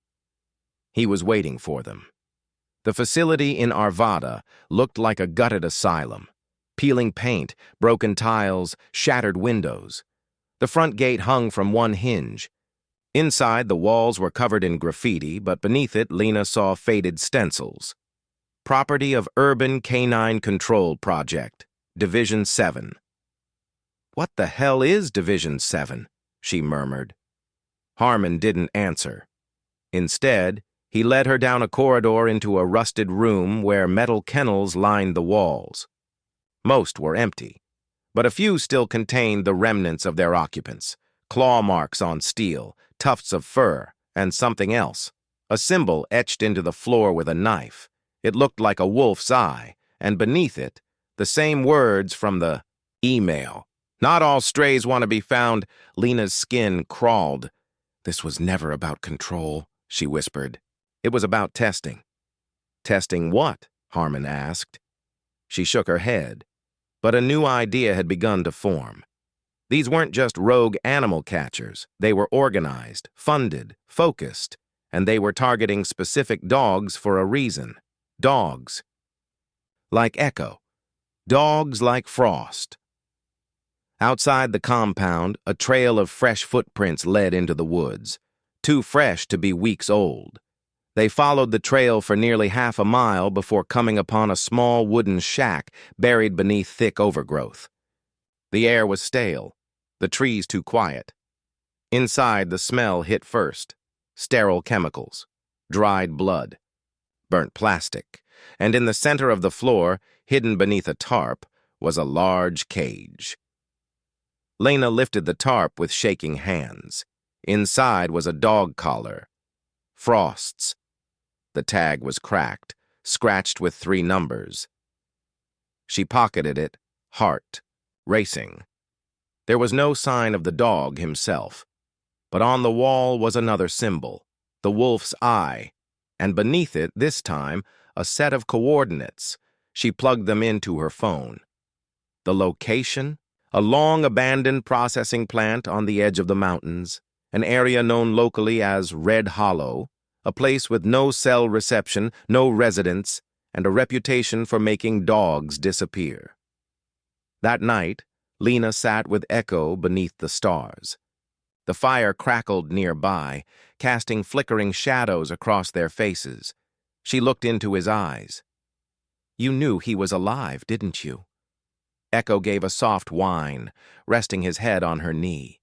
He was waiting for them. The facility in Arvada looked like a gutted asylum. Peeling paint, broken tiles, shattered windows. The front gate hung from one hinge. Inside, the walls were covered in graffiti, but beneath it, Lena saw faded stencils. "Property of Urban Canine Control Project, Division 7. "What the hell is Division 7? She murmured. Harmon didn't answer. Instead, he led her down a corridor into a rusted room where metal kennels lined the walls. Most were empty, but a few still contained the remnants of their occupants, claw marks on steel, tufts of fur, and something else. A symbol etched into the floor with a knife. It looked like a wolf's eye, and beneath it, the same words from the email. Not all strays want to be found. Lena's skin crawled. This was never about control, she whispered. It was about testing. Testing what? Harmon asked. She shook her head, but a new idea had begun to form. These weren't just rogue animal catchers. They were organized, funded, focused, and they were targeting specific dogs for a reason. Dogs like Echo. Dogs like Frost. Outside the compound, a trail of fresh footprints led into the woods, too fresh to be weeks old. They followed the trail for nearly half a mile before coming upon a small wooden shack buried beneath thick overgrowth. The air was stale, the trees too quiet. Inside, the smell hit first. Sterile chemicals, dried blood, burnt plastic, and in the center of the floor, hidden beneath a tarp, was a large cage. Lena lifted the tarp with shaking hands. Inside was a dog collar. Frost's. The tag was cracked, scratched with 3 numbers. She pocketed it, heart racing. There was no sign of the dog himself, but on the wall was another symbol, the wolf's eye, and beneath it, this time, a set of coordinates. She plugged them into her phone. The location? A long-abandoned processing plant on the edge of the mountains, an area known locally as Red Hollow, a place with no cell reception, no residents, and a reputation for making dogs disappear. That night, Lena sat with Echo beneath the stars. The fire crackled nearby, casting flickering shadows across their faces. She looked into his eyes. "You knew he was alive, didn't you?" Echo gave a soft whine, resting his head on her knee.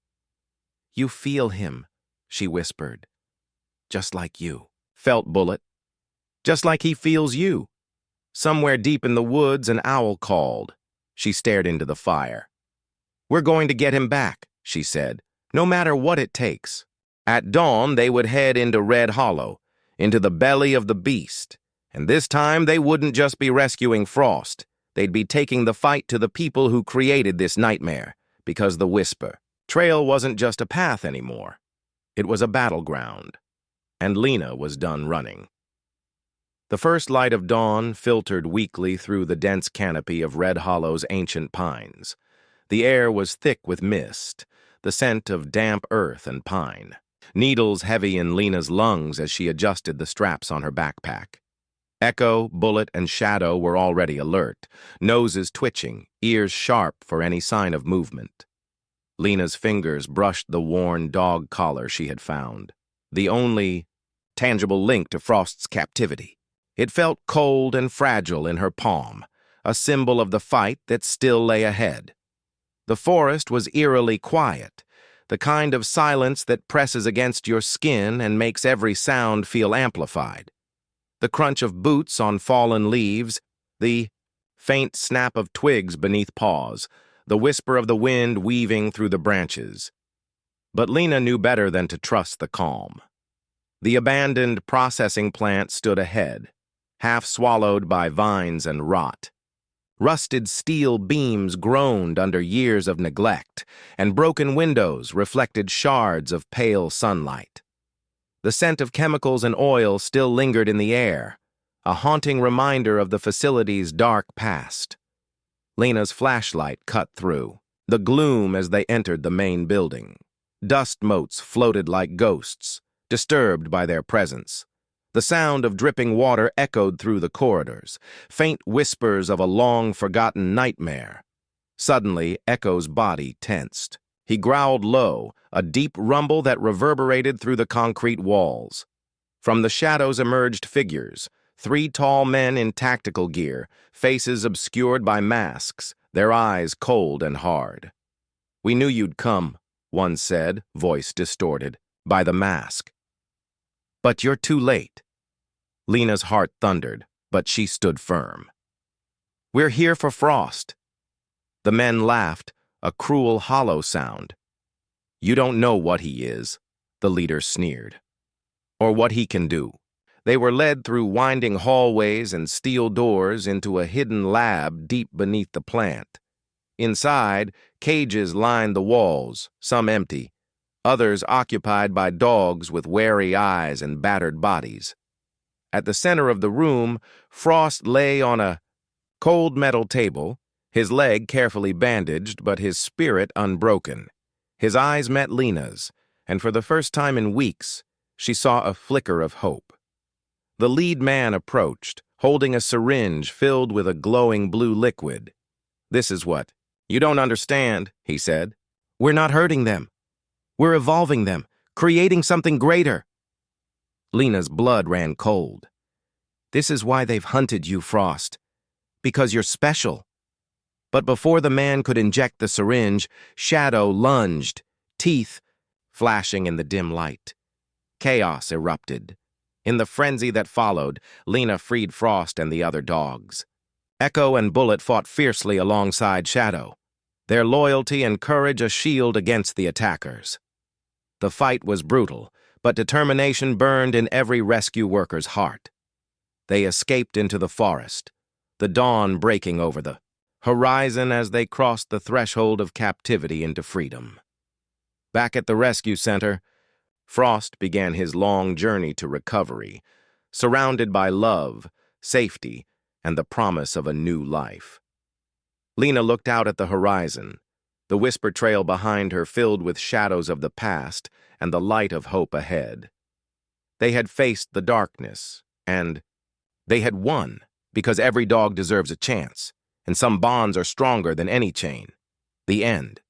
"You feel him," she whispered. "Just like you." Felt Bullet. "Just like he feels you." Somewhere deep in the woods, an owl called. She stared into the fire. "We're going to get him back," she said, "no matter what it takes." At dawn, they would head into Red Hollow, into the belly of the beast. And this time, they wouldn't just be rescuing Frost. They'd be taking the fight to the people who created this nightmare, because the Whisper Trail wasn't just a path anymore. It was a battleground. And Lena was done running. The first light of dawn filtered weakly through the dense canopy of Red Hollow's ancient pines. The air was thick with mist, the scent of damp earth and pine. Needles heavy in Lena's lungs as she adjusted the straps on her backpack. Echo, Bullet, and Shadow were already alert, noses twitching, ears sharp for any sign of movement. Lena's fingers brushed the worn dog collar she had found, the only tangible link to Frost's captivity. It felt cold and fragile in her palm, a symbol of the fight that still lay ahead. The forest was eerily quiet, the kind of silence that presses against your skin and makes every sound feel amplified. The crunch of boots on fallen leaves, the faint snap of twigs beneath paws, the whisper of the wind weaving through the branches. But Lena knew better than to trust the calm. The abandoned processing plant stood ahead, half swallowed by vines and rot. Rusted steel beams groaned under years of neglect, and broken windows reflected shards of pale sunlight. The scent of chemicals and oil still lingered in the air, a haunting reminder of the facility's dark past. Lena's flashlight cut through the gloom as they entered the main building. Dust motes floated like ghosts, disturbed by their presence. The sound of dripping water echoed through the corridors, faint whispers of a long-forgotten nightmare. Suddenly, Echo's body tensed. He growled low, a deep rumble that reverberated through the concrete walls. From the shadows emerged figures, 3 tall men in tactical gear, faces obscured by masks, their eyes cold and hard. "We knew you'd come," one said, voice distorted, by the mask. "But you're too late." Lena's heart thundered, but she stood firm. "We're here for Frost. The men laughed, a cruel, hollow sound. "You don't know what he is," the leader sneered, "or what he can do." They were led through winding hallways and steel doors into a hidden lab deep beneath the plant. Inside, cages lined the walls, some empty, others occupied by dogs with wary eyes and battered bodies. At the center of the room, Frost lay on a cold metal table, his leg carefully bandaged but his spirit unbroken. His eyes met Lena's, and for the first time in weeks, she saw a flicker of hope. The lead man approached, holding a syringe filled with a glowing blue liquid. "This is what you don't understand," he said. "We're not hurting them. We're evolving them, creating something greater." Lena's blood ran cold. "This is why they've hunted you, Frost. Because you're special." But before the man could inject the syringe, Shadow lunged, teeth flashing in the dim light. Chaos erupted. In the frenzy that followed, Lena freed Frost and the other dogs. Echo and Bullet fought fiercely alongside Shadow, their loyalty and courage a shield against the attackers. The fight was brutal, but determination burned in every rescue worker's heart. They escaped into the forest, the dawn breaking over the horizon as they crossed the threshold of captivity into freedom. Back at the rescue center, Frost began his long journey to recovery, surrounded by love, safety, and the promise of a new life. Lena looked out at the horizon, the whisper trail behind her filled with shadows of the past and the light of hope ahead. They had faced the darkness, and they had won, because every dog deserves a chance, and some bonds are stronger than any chain. The end.